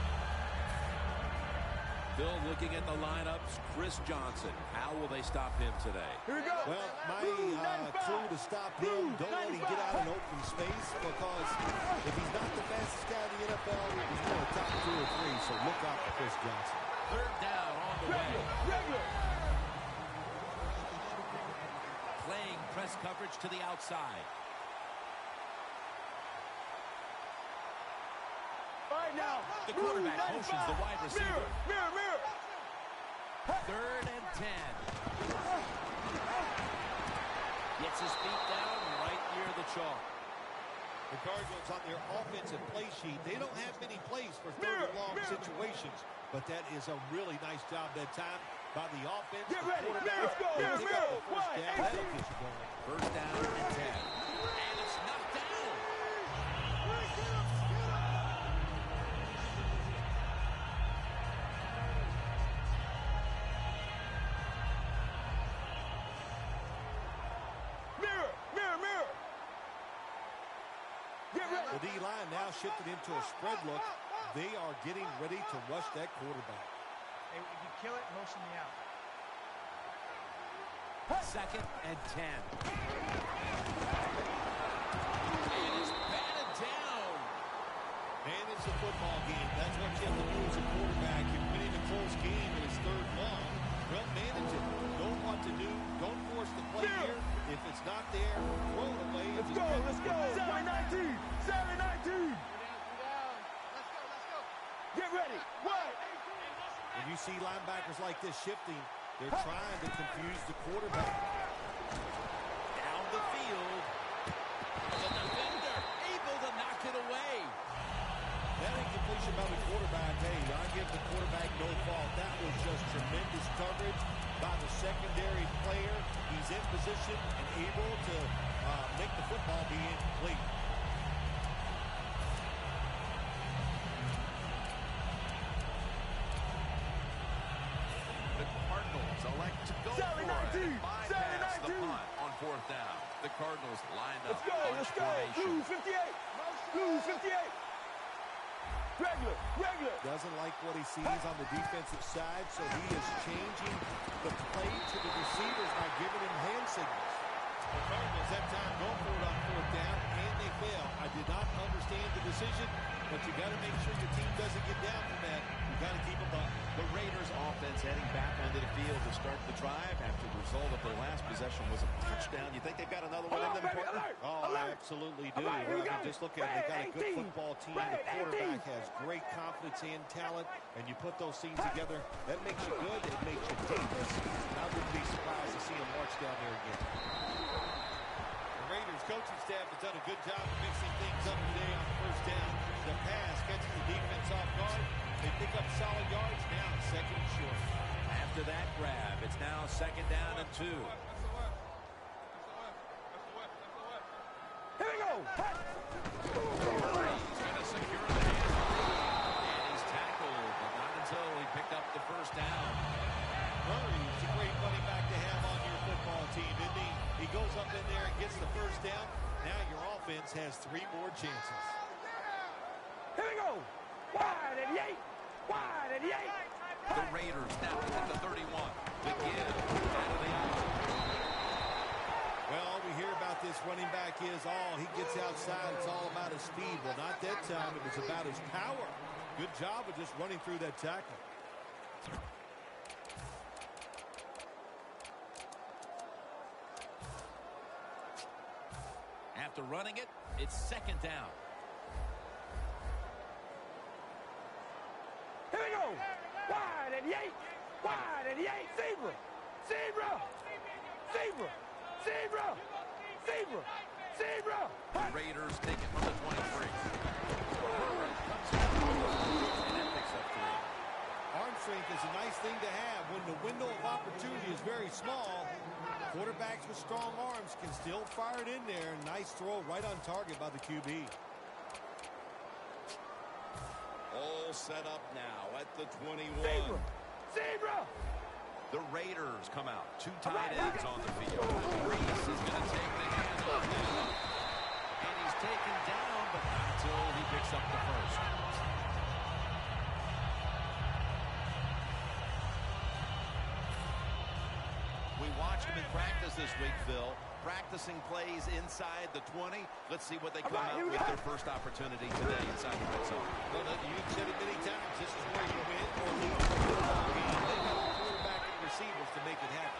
Bill looking at the lineups. Chris Johnson. How will they stop him today? Here we go. Well, my clue to stop him, don't let him get out in open space, because if he's not the fastest guy in the NFL, he's one of the top 2 or 3, so look out for Chris Johnson. Third down on the way. Regular. Playing press coverage to the outside. All right, now. The quarterback motions the wide receiver. Mirror. Third and 10. Gets his feet down right near the chalk. The Cardinals on their offensive play sheet, they don't have many plays for third and long situations, but that is a really nice job that time by the offense. Get the ready. quarterback. Let's go. They pick up the first One, down. That'll get you going. First down and 10. And it's knocked down. Mirror. Get ready. The D-line now shifted into a spread look. They are getting ready to rush that quarterback. Hey, if you kill it, motion me out. Second and 10. And he's batted down. And it's a football game. That's what you have to do as a quarterback. You're winning a close game and it's third long. Well, manage it. Know what to do. Don't force the play here. If it's not there, throw it away. Let's go. 7-19. Let's go. Get ready. One. When you see linebackers like this shifting, they're trying to confuse the quarterback. Down the field. The defender able to knock it away. That incompletion by the quarterback, hey, I give the quarterback no fault. That was just tremendous coverage by the secondary player. He's in position and able to make the football be incomplete. The Cardinals elect to go for it. Bypass the punt on fourth down. The Cardinals lined up. Let's go. Blue 58. Regular. Doesn't like what he sees on the defensive side, so he is changing the play to the receivers by giving him hand signals. The Cardinals that time go for it on fourth down, and they fail. I did not understand the decision, but you got to make sure your team doesn't get down from that. You got to keep them up. The Raiders offense heading back onto the field to start the drive after the result of their last possession was a touchdown. You think they've got another one in them, partner? Oh, I absolutely do. I mean, just look at it. They got a good football team. The quarterback has great confidence and talent, and you put those things together, that makes you good. It makes you dangerous. And I wouldn't be surprised to see him march down there again. The Raiders coaching staff has done a good job of mixing things up today on first down. The pass catches the defense off guard. They pick up solid yards. Now second and short. After that grab, it's now second down and 2. Here we go. He's going to secure the hands. And he's tackled, but not until he picked up the first down. Murray's a great running back to have on your football team, isn't he? He goes up in there and gets the first down. Now your offense has 3 more chances. Here we go. Wide 88. The Raiders now at the 31. Begin out of the out. Well, all we hear about this running back is, he gets outside. It's all about his speed. Well, not that time. It was about his power. Good job of just running through that tackle. After running it, it's second down. Here we go. Wide 88. Zebra. Zebra! Zebra! The Raiders take it from the 23. Herbert comes out and it picks up 3. Arm strength is a nice thing to have when the window of opportunity is very small. Quarterbacks with strong arms can still fire it in there. Nice throw right on target by the QB. All set up now at the 21. Zebra! Zebra! The Raiders come out. 2 tight ends on the field. Reese is going to take the handoff now. And he's taken down, but not until he picks up the first. We watched him in practice this week, Phil. Practicing plays inside the 20. Let's see what they come out with their first opportunity today inside the red zone. Well, you've said it many times. This is where you win or lose the football game. They got the quarterback and receivers to make it happen.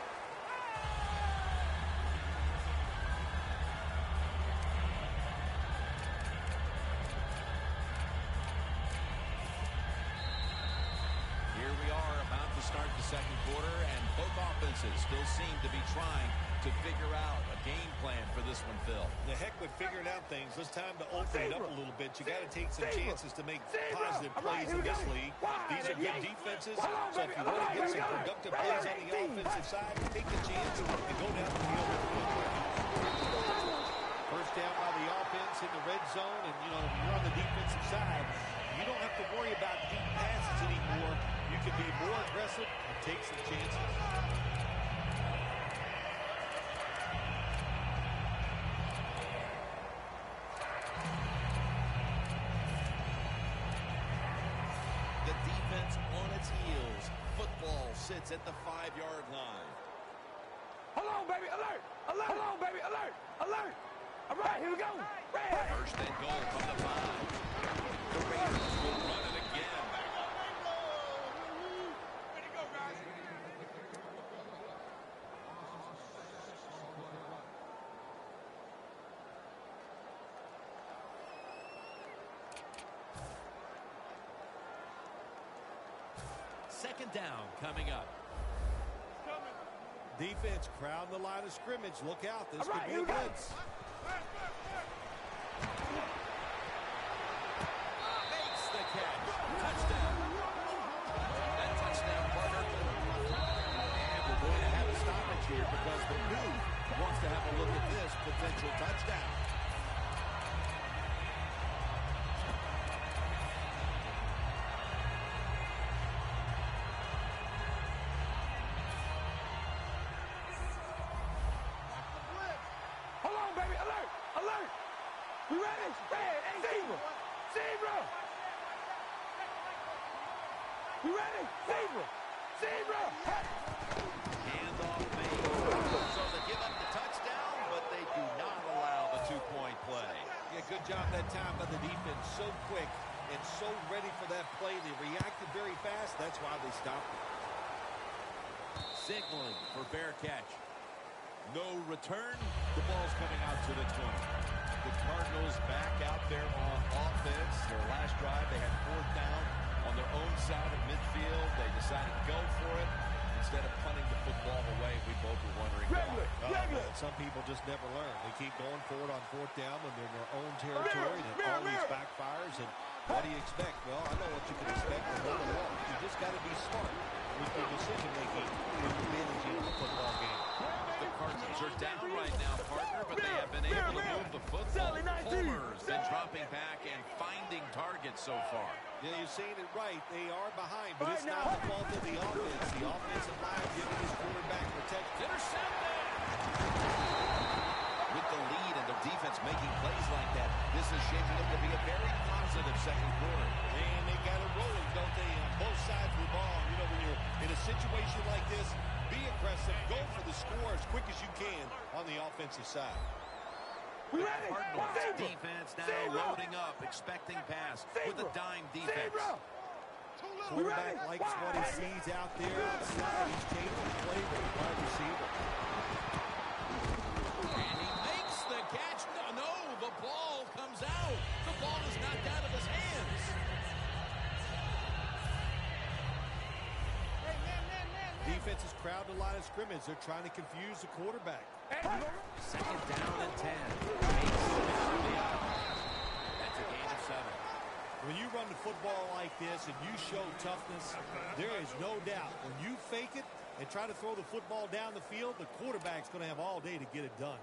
Here we are about to start the second quarter, and both offenses still seem to be trying to figure out a game plan for this one, Phil. The heck with figuring out things. It's time to open it up a little bit. You got to take some chances to make positive plays in this league. These are good defenses, so if you want to get some productive plays on the offensive side, take a chance and go down the field with the first down by the offense in the red zone, and you know, if you're on the defensive side, you don't have to worry about deep passes anymore. You can be more aggressive and take some chances. The defense on its heels. Football sits at the 5-yard line. Hold on, baby, alert! Alert! Hold on, baby, alert! Alert! All right, here we go. Red. First and goal from the 5. The Raiders will run it again. Way to go, guys. Second down coming up. Defense crowd the line of scrimmage. Look out. This All right, could be here a we go. blitz. Makes the catch. Touchdown. That touchdown, partner. And we're going to have a stoppage here because the booth wants to have a look at this potential touchdown. Hold on, baby, alert! Alert! We ready? Red, hey, Zebra! Zebra! We ready? Zebra! Zebra! Hey. Handoff made. So they give up the touchdown, but they do not allow the 2-point play. Yeah, good job that time by the defense. So quick and so ready for that play. They reacted very fast. That's why they stopped it. Signaling for fair catch. No return. The ball's coming out to the 20. The Cardinals back out there on offense. Their last drive, they had 4th down on their own side of midfield. They decided to go for it instead of punting the football away. We both were wondering why. Man, some people just never learn. They keep going for it on 4th down when they're in their own territory, and it always backfires. And what do you expect? Well, I know what you can expect from another loss. You just got to be smart with your decision-making when you're managing the football game. The Cardinals are down right now, partner, but they have been able to move the football. Homer's been dropping back and finding targets so far. Yeah, you're saying it right. They are behind, but it's not the fault of the offense. The offensive line giving his quarterback protection. Intercepted! With the lead and the defense making plays like that, this is shaping up to be a very positive second quarter. And they got it rolling, don't they, on both sides of the ball. You know, when you're in a situation like this, be aggressive, go for the score as quick as you can on the offensive side. We ready? Cardinals defense now loading up, expecting pass with a dime defense. Quarterback likes what he sees out there outside. He's changing the play with the wide receiver. And he makes the catch. No, the ball comes out. The ball is knocked out of his hands. Defenses crowd the line of scrimmage. They're trying to confuse the quarterback. Second down and 10. Listen, you show toughness. There is no doubt when you fake it and try to throw the football down the field, the quarterback's going to have all day to get it done.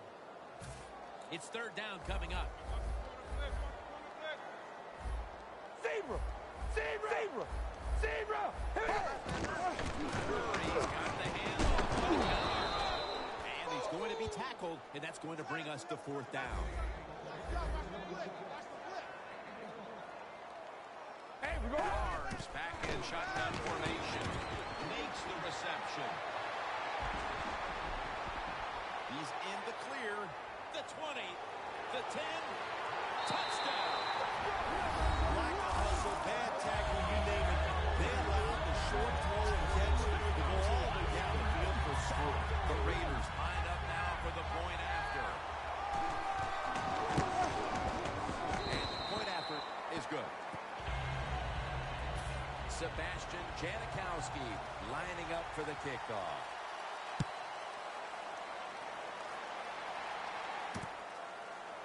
It's third down coming up. Zebra! Zebra! Zebra! Zebra! Murray's got the handoff. And he's going to be tackled, and that's going to bring us to fourth down. Hey, we go! Barnes back in shotgun formation. Makes the reception. He's in the clear. The 20, the 10, touchdown. Lack of hustle, bad tackle, you name it. They allowed the short throw and catch to go all the way down the field for a score. The Raiders line up now for the point after. And the point after is good. Sebastian Janikowski lining up for the kickoff.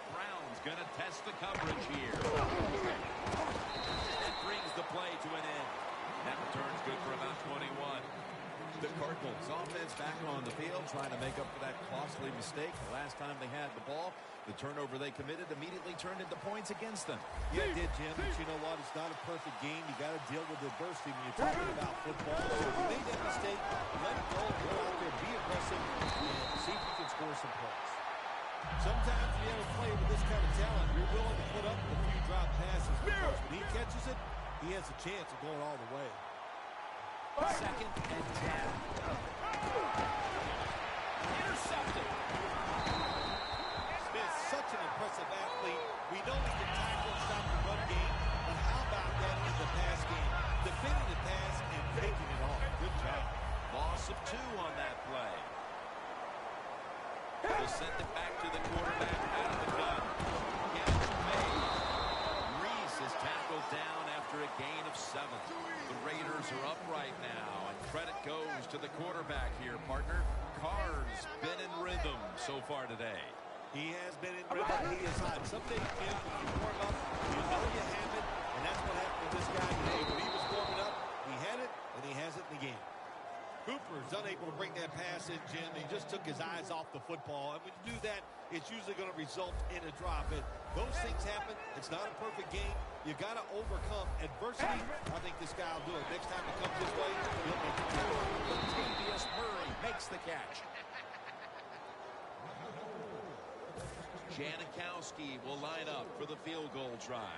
Brown's going to test the coverage here. That brings the play to an end. That return's good for about 21. The Cardinals offense back on the field trying to make up for that costly mistake. The last time they had the ball, the turnover they committed immediately turned into points against them. Yeah, it did, Jim, but you know what? It's not a perfect game. You got to deal with adversity when you're talking about football. So if you made that mistake, let it go out there, be aggressive, and see if you can score some points. Sometimes when you have a player with this kind of talent, you're willing to put up with a few drop passes because when he catches it, he has a chance of going all the way. Second and 10. Intercepted. Smith's such an impressive athlete. We know he can tackle and stop the run game, but how about that in the pass game? Defending the pass and taking it off. Good job. Loss of 2 on that play. They'll send it back to the quarterback out of the gun. Catch made. Reese is tackled down after a gain of 7. The Raiders are up right now, and credit goes to the quarterback here, partner. Carr's been in rhythm so far today. He has been in rhythm. He is hot. Some days, Jim, when you warm up, you know you have it, and that's what happened with this guy today. When he was warming up, he had it, and he has it in the game. Cooper's unable to bring that pass in, Jim. He just took his eyes off the football. And when you do that, it's usually going to result in a drop. And those things happen. It's not a perfect game. You got to overcome adversity. I think this guy will do it. Next time it comes this way, he'll make it. Latavius Murray makes the catch. Janikowski will line up for the field goal try.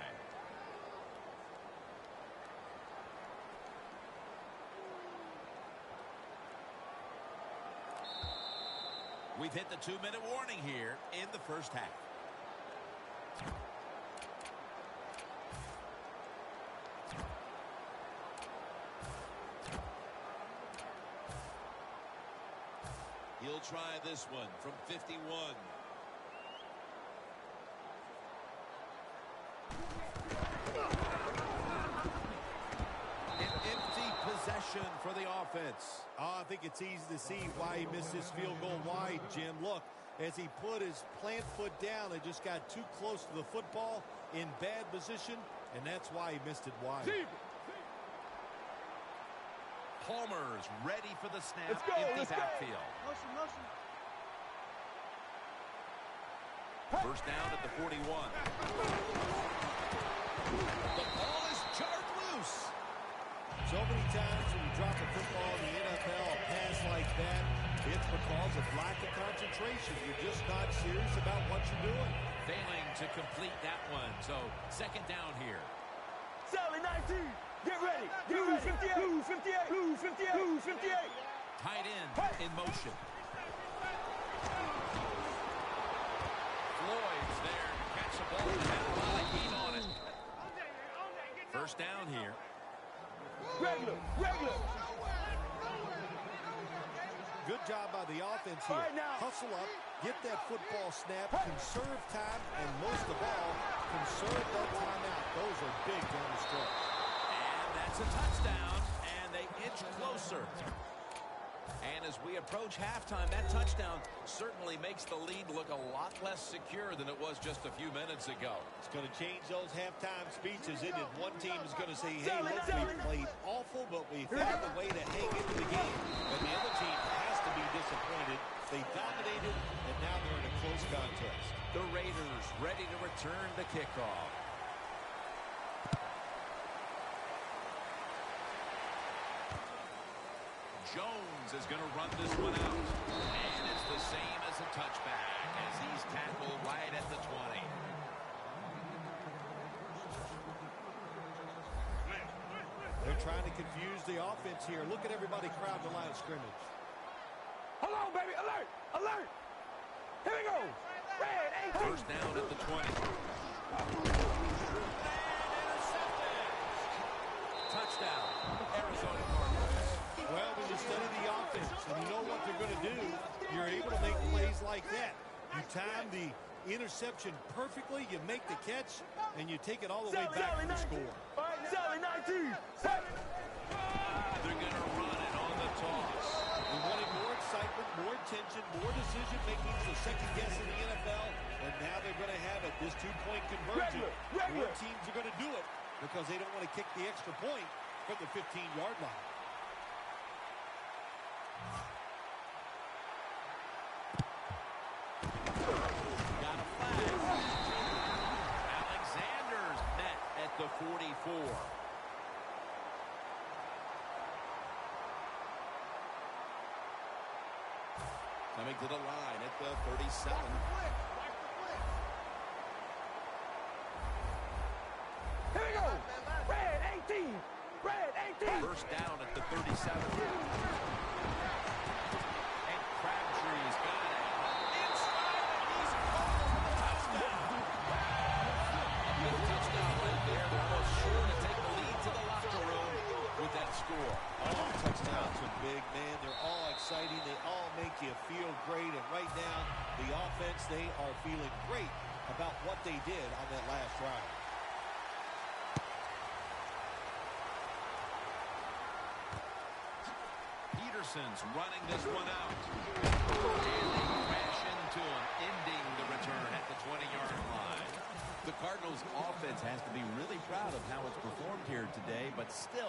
We've hit the 2-minute warning here in the first half. He'll try this one from 51. Possession for the offense. Oh, I think it's easy to see why he missed his field goal wide, Jim. Look, as he put his plant foot down, it just got too close to the football in bad position, and that's why he missed it wide. Palmer's ready for the snap. Let's go, empty let's backfield. Motion, motion. First down at the 41. The ball is jarred loose. So many times when you drop a football in the NFL, a pass like that, it's because of lack of concentration. You're just not serious about what you're doing. Failing to complete that one. So second down here. Sally 19, get ready. Get ready. 58, 58, 58, 58. Tight end in motion. Floyd's there to catch the ball and have a lot of heat on it. First down here. Regular. Good job by the offense here. Right now. Hustle up, get that football snap, conserve time, and most of all, conserve that timeout. Those are big down the stretch. And that's a touchdown, and they inch closer. And as we approach halftime, that touchdown certainly makes the lead look a lot less secure than it was just a few minutes ago. It's going to change those halftime speeches, isn't it? One team is going to say, hey, look, we played awful, but we found a way to hang into the game. And the other team has to be disappointed. They dominated, and now they're in a close contest. The Raiders ready to return the kickoff. Jones is going to run this one out. And it's the same as a touchback as he's tackled right at the 20. They're trying to confuse the offense here. Look at everybody crowding the line of scrimmage. Hold on, baby. Alert! Alert! Here we go. Red 18. First down at the 20. Touchdown, Arizona Cardinals. Well, when you study the offense and you know what they're going to do, you're able to make plays like that. You time the interception perfectly, you make the catch, and you take it all the way back to the score. All right, Sally 19. Set. They're going to run it on the toss. We wanted more excitement, more tension, more decision-making, so second guess in the NFL, and now they're going to have it. This two-point conversion. More teams are going to do it because they don't want to kick the extra point from the 15-yard line. Got a flag. Alexander's met at the 44. Coming to the line at the 37. Here we go. Red 18. Red 18. First down at the 37. And Crabtree's got it. Inside, and he's called for the touchdown. A big touchdown right there. They're almost sure to take the lead to the locker room with that score. All touchdowns are big, man. They're all exciting. They all make you feel great. And right now, the offense, they are feeling great about what they did on that last drive. Peterson's running this one out. And they crash into him, ending the return at the 20-yard line. The Cardinals' offense has to be really proud of how it's performed here today, but still,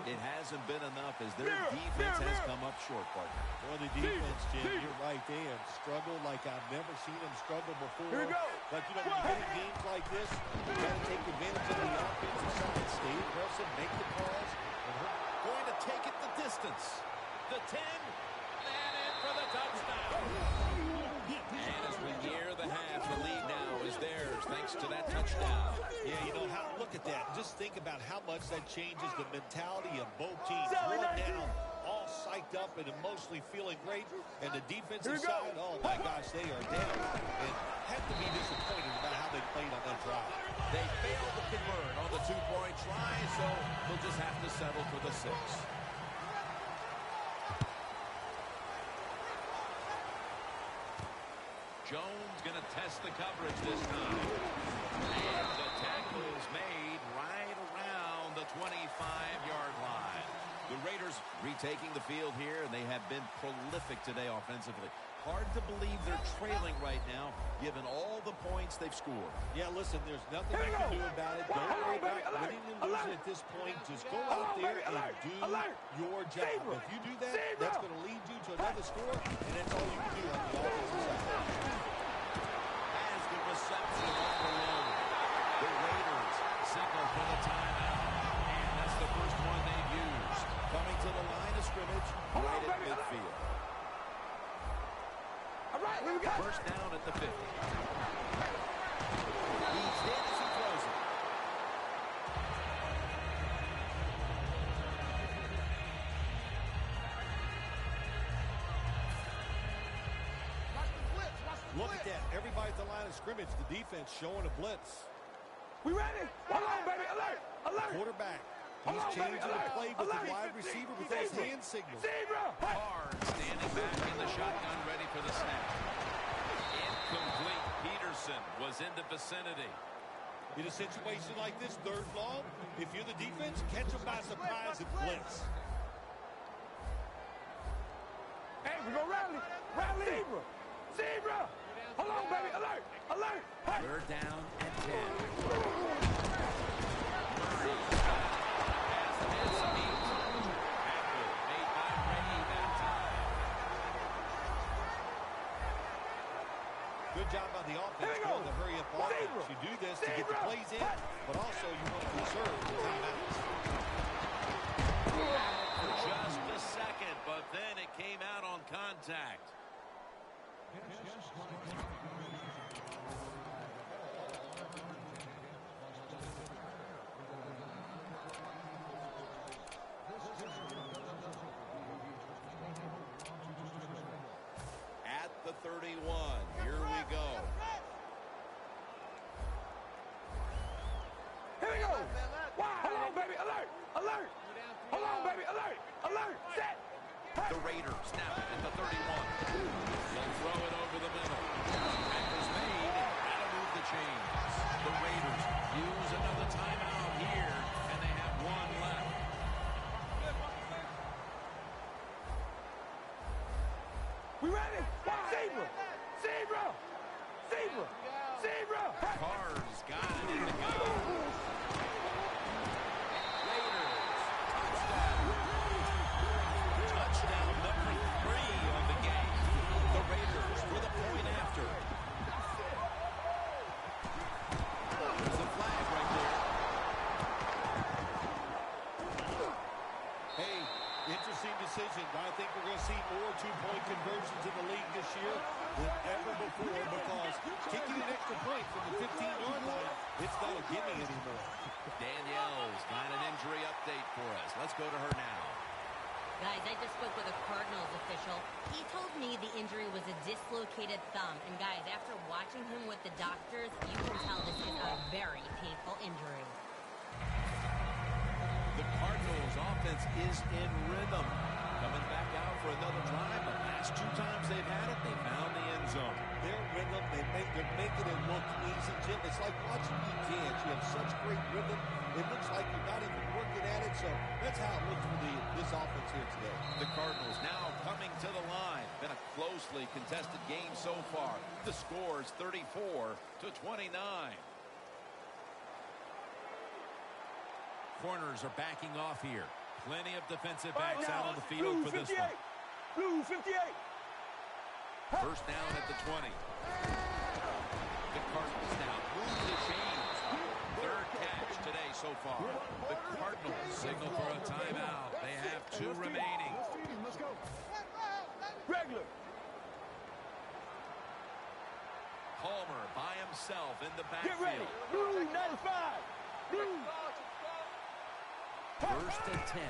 it hasn't been enough as their defense has come up short, partner. Well, the defense, Jim, you're right. They have struggled like I've never seen them struggle before. Here we go. But, you know, when you get in games like this, you got to take advantage of the offensive side. Stay aggressive, make the calls. And we're Going to take it the distance. The 10, and in for the touchdown. And as we near the half, the lead now is theirs thanks to that touchdown. Yeah, you know, look at that. Just think about how much that changes the mentality of both teams. Sally One 19. down, all psyched up and emotionally feeling great. And the defensive side, oh my gosh, they are down. And have to be disappointed about how they played on that drive. They failed to convert on the two-point try, so they'll just have to settle for the 6. Jones going to test the coverage this time. And the tackle is made right around the 25-yard line. The Raiders retaking the field here, and they have been prolific today offensively. Hard to believe they're trailing right now, given all the points they've scored. Yeah, listen, there's nothing you can do about it. Don't worry about winning and losing at this point. Just go out there and do your job. If you do that, that's going to lead you to another score, and that's all you can do on the offensive side. As the reception overload, the Raiders signal for the timeout, and that's the first one they've used. Coming to the line of scrimmage, right at midfield. All right, we got First down at the 50. He's hit as he throws it. Look at that. Everybody at the line of scrimmage, the defense showing a blitz. We ready? Hold on, baby. Alert! Alert! Quarterback. Hold He's on, baby. changing the Alert! play with the Alert! wide receiver with those hand signals. Zebra! Barnes standing back in the shotgun, ready for the snap. Incomplete. Peterson was in the vicinity. In a situation like this, third long, if you're the defense, catch them by surprise and blitz. Hey, we gonna rally. Rally. Zebra. Zebra. Hold on, baby. Alert. Alert. Hey. Third down and 10. Good job by the offense going to hurry up offense. You do this to get the plays in, but also you want to preserve the timeouts. Just a second, but then it came out on contact. At the 31, here we go. Here we go. Hold on, baby. Alert. Alert. Hold on, baby. Alert. Alert. Set. The Raiders snap it at the 31. They'll throw it over the middle. Tackle's made, and that'll move the chains. The Raiders use another timeout here, and they have one left. We ready? Zebra. Zebra. Zebra. Zebra. Carr's got it in the go. Touchdown number 3 on the game. The Raiders with a point after. There's a flag right there. Hey, interesting decision. I think we're going to see more two-point conversions in the league this year than ever before because kicking an extra point from the 15-yard line, it's not a gimme anymore. Danielle's got an injury update for us. Let's go to her now. Guys, I just spoke with a Cardinals official. He told me the injury was a dislocated thumb. And guys, after watching him with the doctors, you can tell this is a very painful injury. The Cardinals offense is in rhythm. Coming back out for another drive. The last 2 times they've had it, they found the end zone. Their rhythm, they're making it look easy, Jim. It's like watching you dance. You have such great rhythm. It looks like you're not even working at it. So that's how it looks for this offense here today. The Cardinals now coming to the line. Been a closely contested game so far. The score is 34-29. Corners are backing off here. Plenty of defensive backs out on the field for this one. Blue 58. First down at the 20. The Cardinals now move the chains. Third catch today so far. The Cardinals signal for a timeout. They have 2 remaining. Let's go. Regular. Palmer by himself in the Get ready. backfield. Blue 95. Blue. First and 10.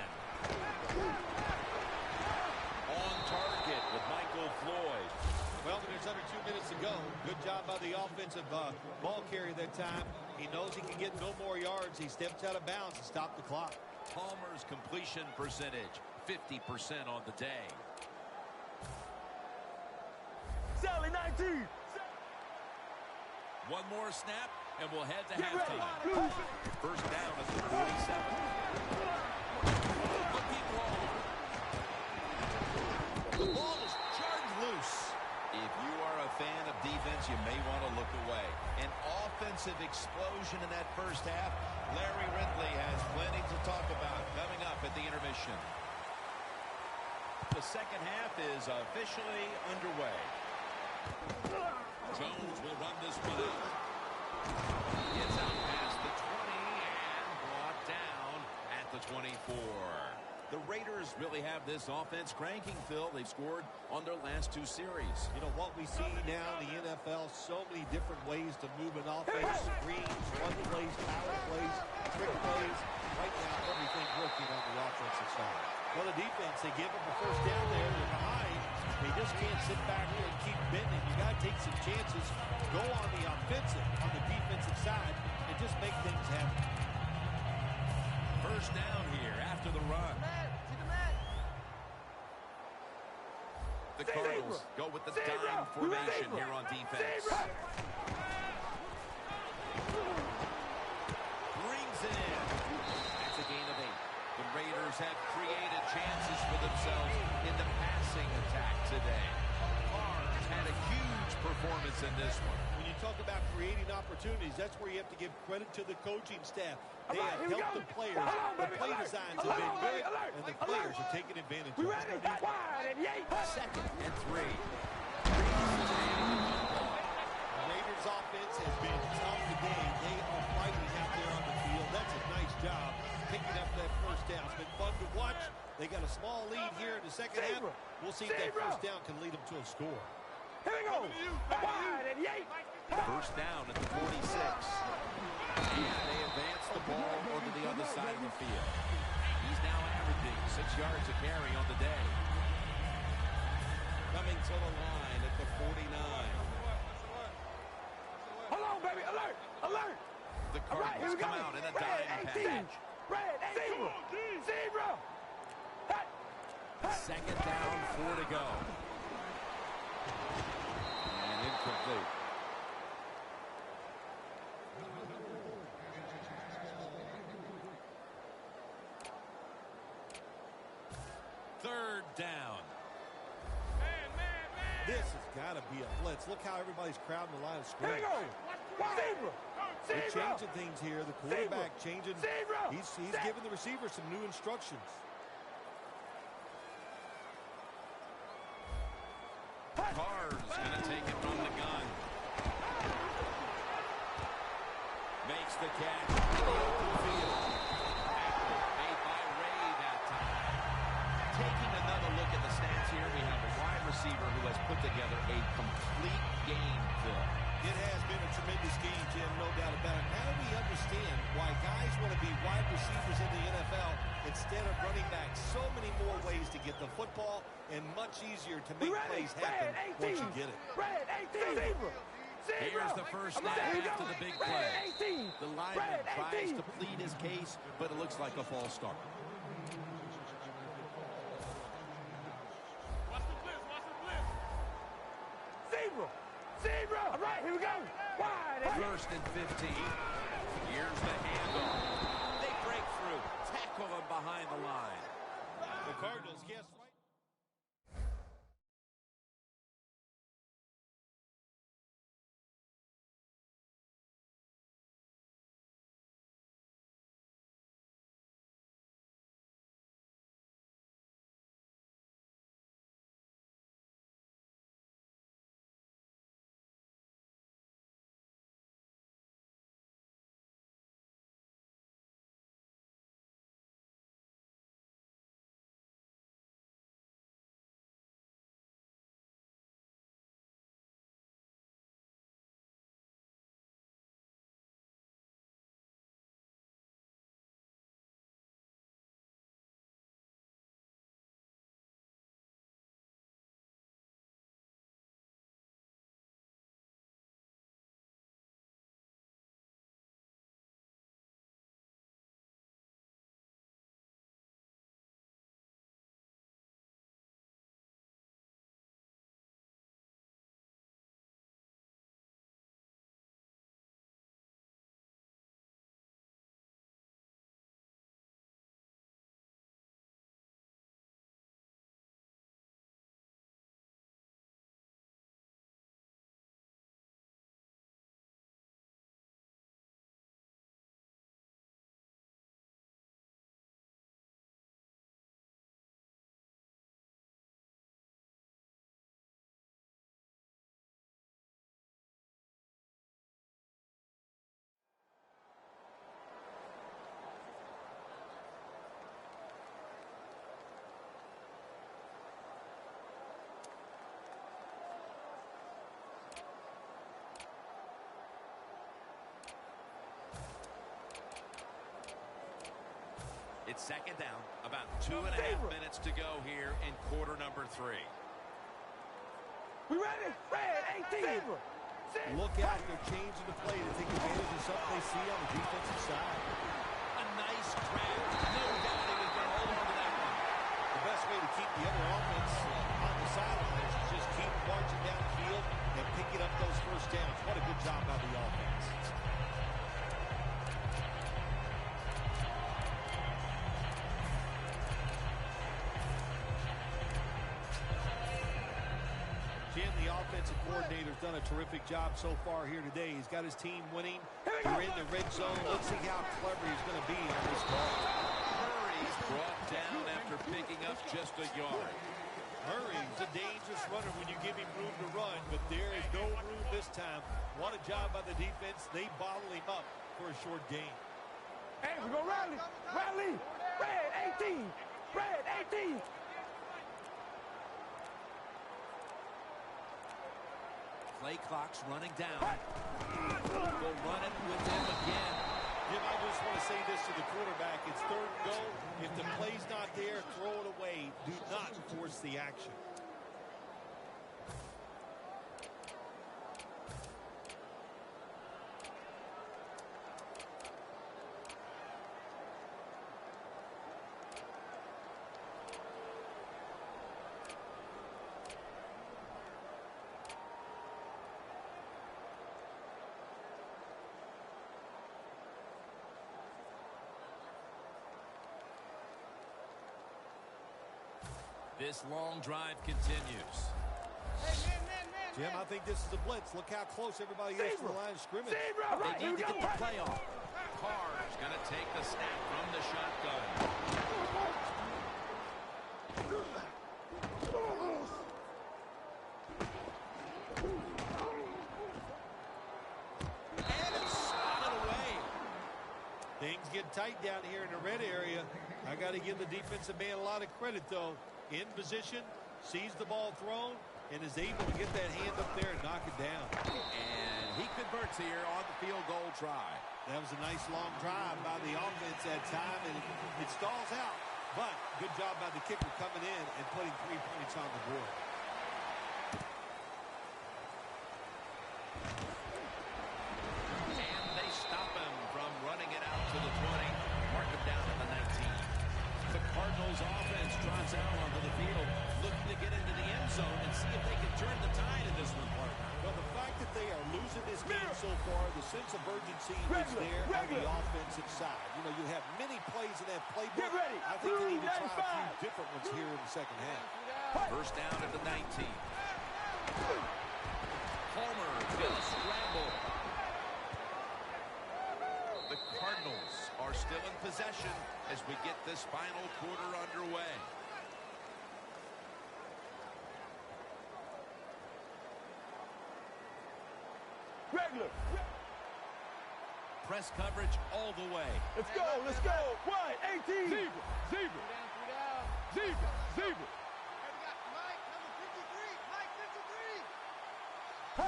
On target with Michael Floyd. Well, there's under 2 minutes to go. Good job by the offensive ball carrier that time. He knows he can get no more yards. He stepped out of bounds to stop the clock. Palmer's completion percentage, 50% on the day. Sally 19. One more snap, and we'll head to Get ready. halftime. Blue. First down at the 47. Looking long. The ball is charged loose. If you are a fan of defense, you may want to look away. An offensive explosion in that first half. Larry Ridley has plenty to talk about coming up at the intermission. The second half is officially underway. Jones will run this one out. Gets out past the 20 and brought down at the 24. The Raiders really have this offense cranking, Phil. They've scored on their last 2 series. You know, what we see now in the NFL, so many different ways to move an offense. Screens, run plays, power plays, trick plays. Right now, everything's working on the offensive side. Well, the defense, they give up a first down there. They're behind. They just can't sit back there and keep bending. You got to take some chances. Go on the offensive, on the defensive side, and just make things happen. First down here after the run. The Cardinals go with the dime formation here on defense. Brings it in. That's a gain of 8. The Raiders have created chances for themselves in the passing attack this one. When you talk about creating opportunities, that's where you have to give credit to the coaching staff. They have helped the players. The play designs have been good, and the players are taking advantage of it. Second and 3. The Raiders offense has been tough today. They are fighting out there on the field. That's a nice job picking up that first down. It's been fun to watch. They got a small lead here in the second half. We'll see if that first down can lead them to a score. Here we go. First down at the 46. And they advance the ball over the other side of the field. He's now averaging 6 yards a carry on the day. Coming to the line at the 49. Hold on, baby. Alert. Alert. The Cardinals come out in a dime package. Red 18. Zebra. Second down, 4 to go. And incomplete. Third down. This has got to be a blitz. Look how everybody's crowding the line of Here we scrimmage. go. Zebra. They're Zebra. changing things here. The quarterback changing. Zebra. He's giving the receiver some new instructions. Carr's going to take it from the gun. Makes the catch in the open field. Made by Ray that time. Taking another look at the stats here, we have a wide receiver who has put together a complete game, Phil. It has been a tremendous game, Jim, no doubt about it. Now we understand why guys want to be wide receivers in the NFL instead of running back. So many more ways to get the football and much easier to make plays happen once you get it. Red 18. Zebra. Here's the first snap after the big play. The lineman tries to plead his case, but it looks like a false start. Zebra. Zebra. All right, here we go. Wide. First and 15. Here's the handoff. They break through. Tackle him behind the line. The Cardinals guess right. It's second down. About 2.5 minutes to go here in quarter number 3. We ready? Red 18. Look out, they're changing the play to take advantage of something they see on the defensive side. A nice grab. No doubt he was going to hold on to that one. The best way to keep the other offense on the sidelines is just keep marching down the field and picking up those first downs. What a good job by the offense. Jim, the offense defensive coordinator's done a terrific job so far here today. He's got his team winning. They're in the red zone. Let's see how clever he's going to be on this ball. Murray's brought down after picking up just a yard. Murray's a dangerous runner when you give him room to run, but there is no room this time. What a job by the defense. They bottle him up for a short gain. Hey, we're going to rally. Rally. Red 18. Red 18. Play clock's running down. We'll run it with him again. Jim, I just want to say this to the quarterback. It's third and go. If the play's not there, throw it away. Do not force the action. This long drive continues. Jim, I think this is a blitz. Look how close everybody is to the line of scrimmage. They need to get the play off. Carr's going to take the snap from the shotgun. And it's slotted away. Things get tight down here in the red area. I got to give the defensive man a lot of credit, though. In position, sees the ball thrown, and is able to get that hand up there and knock it down. And he converts here on the field goal try. That was a nice long drive by the offense that time, and it stalls out. But good job by the kicker coming in and putting 3 points on the board. And they stop him from running it out to the 20. Mark him down at the 19. The Cardinals offense trots out onto the field, looking to get into the end zone and see if they can turn the tide in this one, partner. Well, the fact that they are losing this game so far, the sense of urgency is there on the offensive side. You know, you have many plays in that playbook. Get ready. I think they need to try a few different ones here in the second half. First down at the 19. Palmer will scramble. The Cardinals are still in possession as we get this final quarter underway. Regular. Press coverage all the way. Let's go. Let's go. 1-18. Zebra. Zebra. Zebra. Zebra.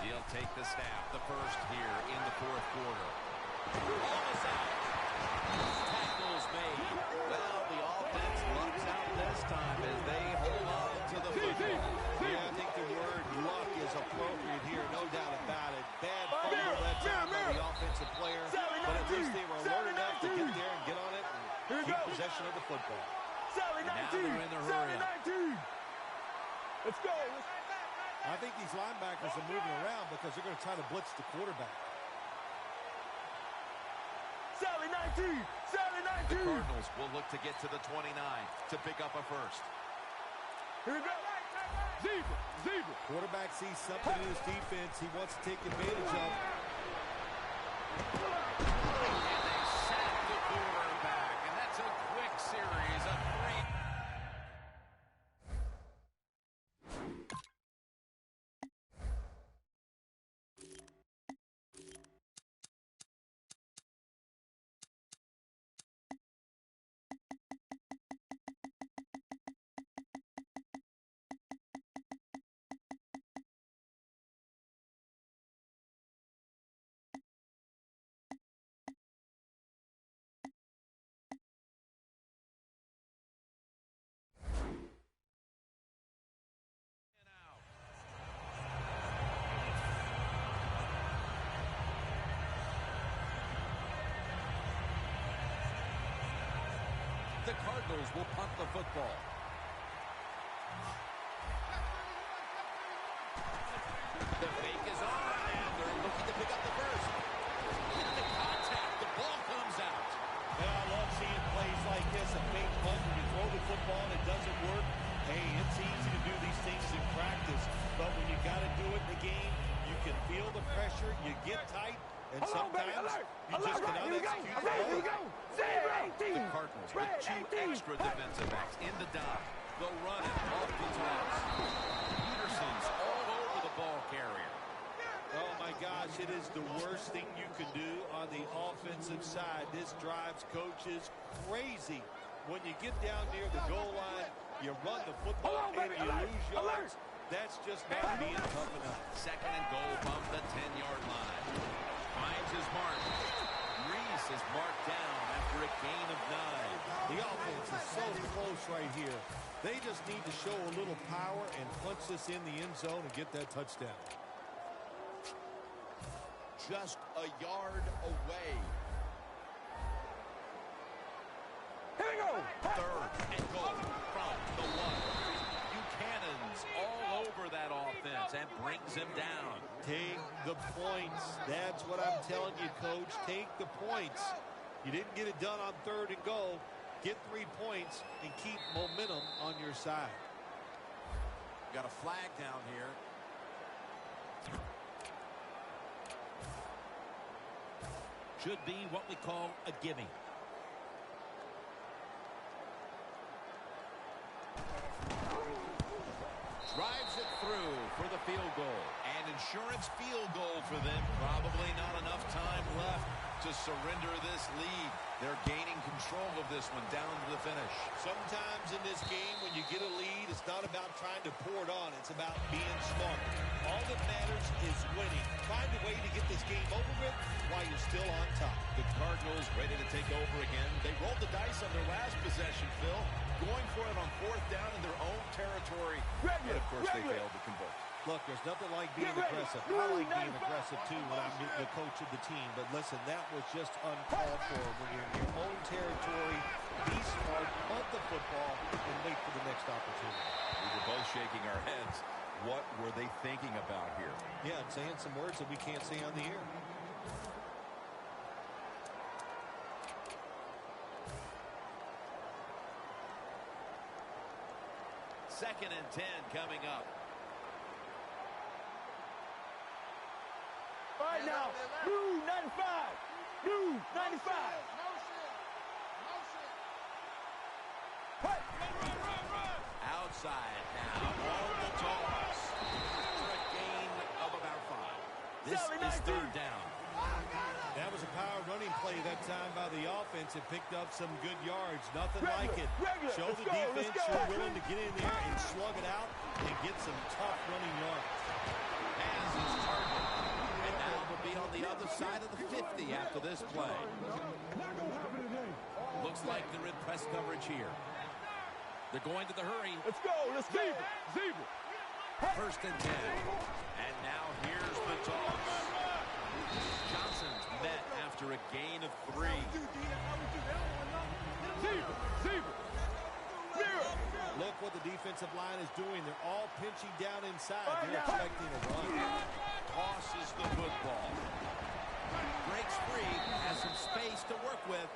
He'll take the snap, the first here in the fourth quarter. Ball is out. Tackles made. Well, the offense lucks out this time as they hold on to the football. Yeah, I think the word luck is appropriate here, no doubt about it. Bad fumble that time by the offensive player, but at least they were alert enough to get there and get on it and keep possession of the football. Sally 19. Now they're in the hurry. 19. Let's go. I think these linebackers are moving around because they're going to try to blitz the quarterback. Sally 19. Sally 19. The Cardinals will look to get to the 29 to pick up a first. Here we go. Zebra. Zebra. Quarterback sees something in his defense he wants to take advantage of. And they sack the quarterback, and that's a quick series of 3. The Cardinals will punt the football. The fake is on, and they're looking to pick up the first. And the contact, the ball comes out. Yeah, I love seeing plays like this, a fake punt when you throw the football and it doesn't work. Hey, it's easy to do these things in practice, but when you got to do it in the game, sometimes you just cannot execute the ball. The Cardinals with 2 extra defensive backs in the dive. They'll run it off the toss. Peterson's all over the ball carrier. Oh, my gosh, it is the worst thing you can do on the offensive side. This drives coaches crazy. When you get down near the goal line, you run the football and you lose yards. That's just not being tough enough. Second and goal from the 10-yard line. Finds his mark. Reese is marked down after a gain of 9. The offense is so close right here. They just need to show a little power and punch this in the end zone and get that touchdown. Just a yard away. Here we go. Third and goal from the 1. Buchanan's all over that offense and brings him down. Take the points. That's what I'm telling you, Coach. Take the points. You didn't get it done on third and goal. Get 3 points and keep momentum on your side. Got a flag down here. Should be what we call a gimme. Drives it through for the field goal. An insurance field goal for them. Probably not enough time left to surrender this lead. They're gaining control of this one down to the finish. Sometimes in this game, when you get a lead, it's not about trying to pour it on. It's about being smart. All that matters is winning. Find a way to get this game over with while you're still on top. The Cardinals ready to take over again. They rolled the dice on their last possession, Phil. Going for it on 4th down in their own territory. But, of course, they failed to convert. Look, there's nothing like being aggressive. I like being aggressive, too, when I'm the coach of the team. But listen, that was just uncalled for. When you're in your own territory, be smart, punt the football, and wait for the next opportunity. We were both shaking our heads. What were they thinking about here? Yeah, saying some words that we can't say on the air. Second and 10 coming up. All right now, blue 95. Blue 95. Outside now on the toss for a gain of about 5. This is 3rd down. That was a power running play that time by the offense. It picked up some good yards. Nothing like it. Show the defense you're willing to get in there and slug it out and get some tough running yards. Has his target. And now will be on the other side of the 50 after this play. Looks like they're in press coverage here. They're going to the hurry. Let's go. Let's go. Zebra. 1st and 10. And now here's the toss. Johnson's met after a gain of 3. Zebra. Mirror. Look what the defensive line is doing. They're all pinching down inside. They're expecting a run. Tosses the football. Breaks free. Has some space to work with.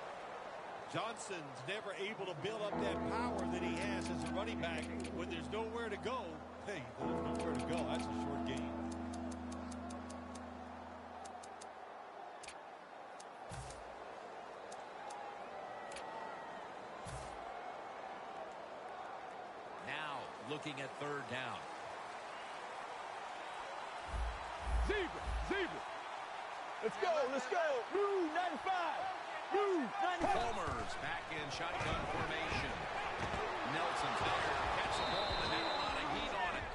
Johnson's never able to build up that power that he has as a running back. When there's nowhere to go, hey, there's nowhere to go. That's a short game. Now looking at 3rd down. Zebra. Let's go. Blue 95. Blue 95. Palmer's back in shotgun formation. Nelson's there. Catch the ball and had a lot of heat on it.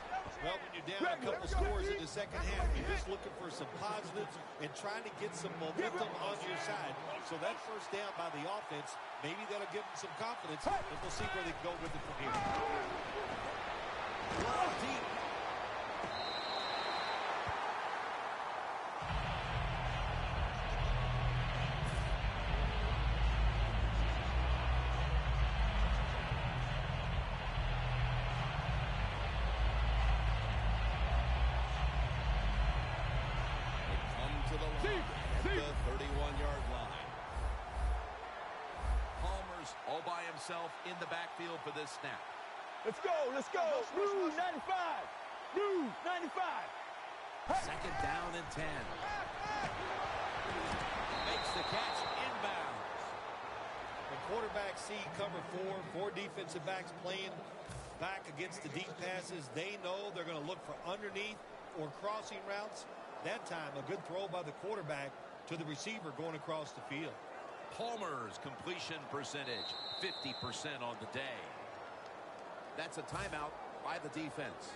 Well, when you're down a couple scores in the second half, you're just looking for some positives and trying to get some momentum on your side. So that first down by the offense, maybe that'll give them some confidence, and we'll see where they go with it from here. Well, deep. In the backfield for this snap. Let's go. Blue 95. Blue 95. 2nd down and 10. Makes the catch inbounds. The quarterback see cover four defensive backs playing back against the deep passes. They know they're going to look for underneath or crossing routes. That time, a good throw by the quarterback to the receiver going across the field. Palmer's completion percentage, 50% on the day. That's a timeout by the defense.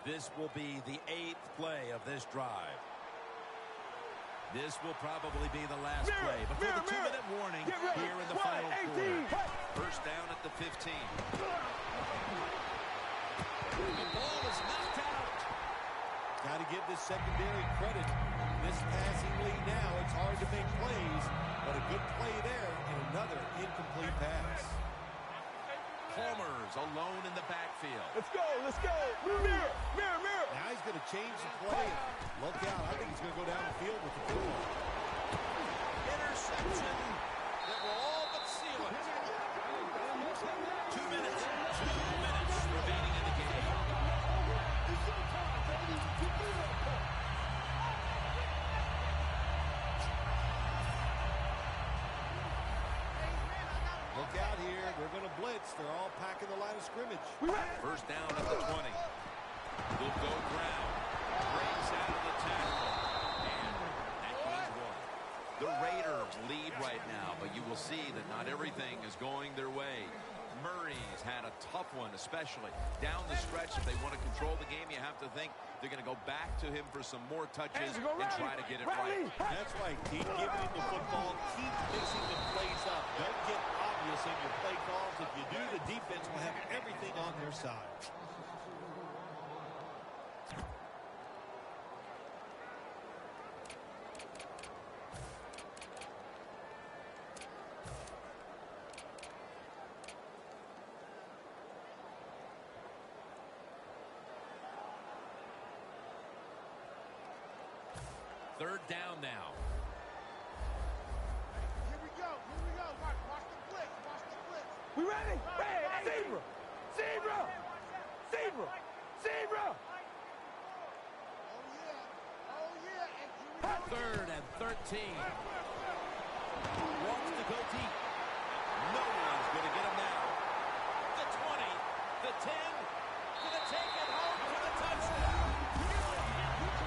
This will be the 8th play of this drive. This will probably be the last play before the 2-minute warning here in the final quarter. First down at the 15. The ball is knocked out. Got to give this secondary credit. This passing lead now, it's hard to make plays, but a good play there and another incomplete pass. Palmer's alone in the backfield. Let's go, let's go. Mirror, mirror, mirror. Now he's going to change the play. Look out. I think he's going to go down the field with the football. Interception that will all but seal it. 2 minutes remaining in the game. Look out here. They're going to blitz. They're all packing the line of scrimmage. First down at the 20. Will go ground. Breaks out of the tackle. And that gains 1. The Raiders lead right now, but you will see that not everything is going their way. Murray's had a tough one, especially down the stretch. If they want to control the game, you have to think they're going to go back to him for some more touches and try to get it right. That's right. Keep giving him the football. Keep mixing the plays up. Don't get obvious in your play calls. If you do, the defense will have everything on their side. Third down now. Here we go. Watch the blitz. We ready? Ready. Zebra. Zebra. Zebra. Zebra. Oh, yeah. Third and 13. Wants to go deep. No one's going to get him now. The 20, the 10, going to take it home for the touchdown.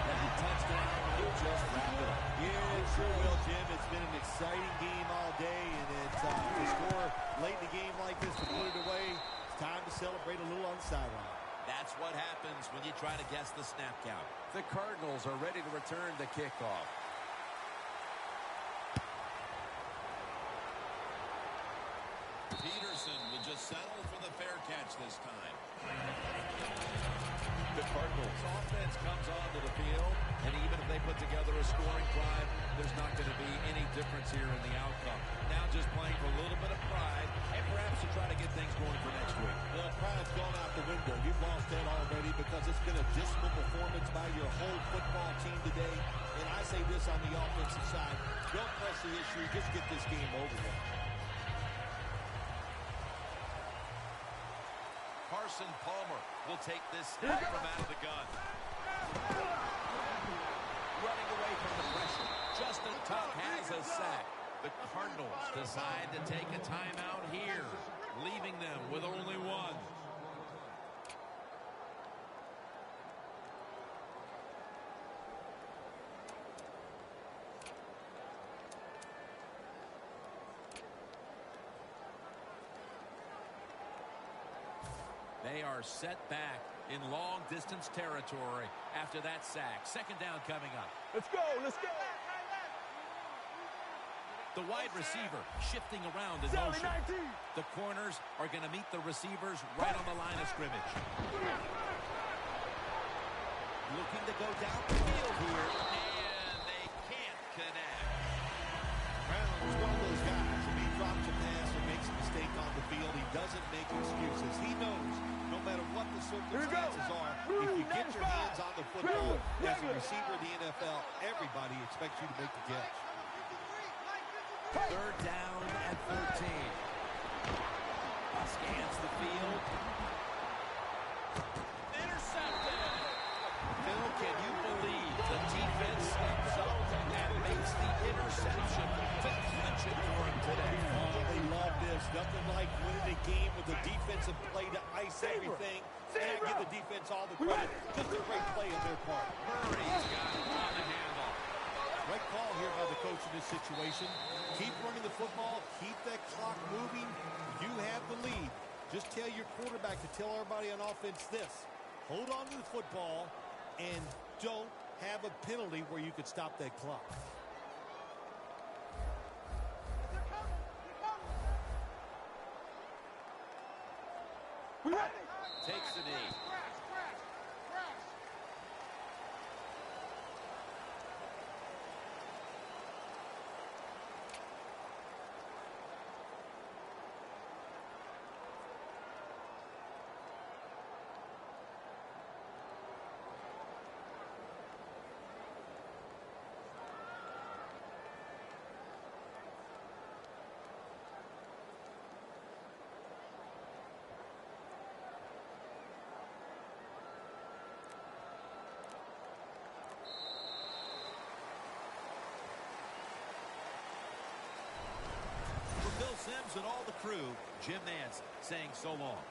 That touchdown will just wrap it up. Yeah, it sure will, Jim. It's been an exciting game all day, and it's to score late in the game like this, to put it away, it's time to celebrate a little on the sideline. That's what happens when you try to guess the snap count. The Cardinals are ready to return the kickoff. Peterson will just settle for the fair catch this time. The Cardinals offense comes onto the field, and even if they put together a scoring drive, there's not going to be any difference here in the outcome. Now just playing for a little bit of pride, and perhaps to try to get things going for next week. Well, pride's gone out the window. You've lost that already because it's been a dismal performance by your whole football team today. And I say this on the offensive side, don't press the issue, just get this game over with. Carson Palmer will take this snap from out of the gun. Running away from the pressure. Justin Tuck has a sack. The Cardinals decide to take a timeout here, leaving them with only one. They are set back in long-distance territory after that sack. Second down coming up. Let's go, let's go. The wide receiver shifting around in motion. The corners are going to meet the receivers right on the line of scrimmage. Looking to go down the field here, and they can't connect. Brown is one of those guys. If he drops a pass or makes a mistake on the field, he doesn't make excuses. He knows no matter what the circumstances are, if you get your hands on the football as a receiver in the NFL, everybody expects you to make the catch. Third down at 13. Scans the field. Intercepted. Phil, can you believe the defense steps up and makes the interception to clinch it for him today? Oh, they love this. Nothing like winning a game with a defensive play to ice everything and give the defense all the credit. Just a great play on their part. Murray's got it on the handle. Right call here by the coach in this situation. Keep running the football. Keep that clock moving. You have the lead. Just tell your quarterback to tell everybody on offense this. Hold on to the football and don't have a penalty where you could stop that clock. Takes the knee. Bill Sims and all the crew, Jim Nantz saying so long.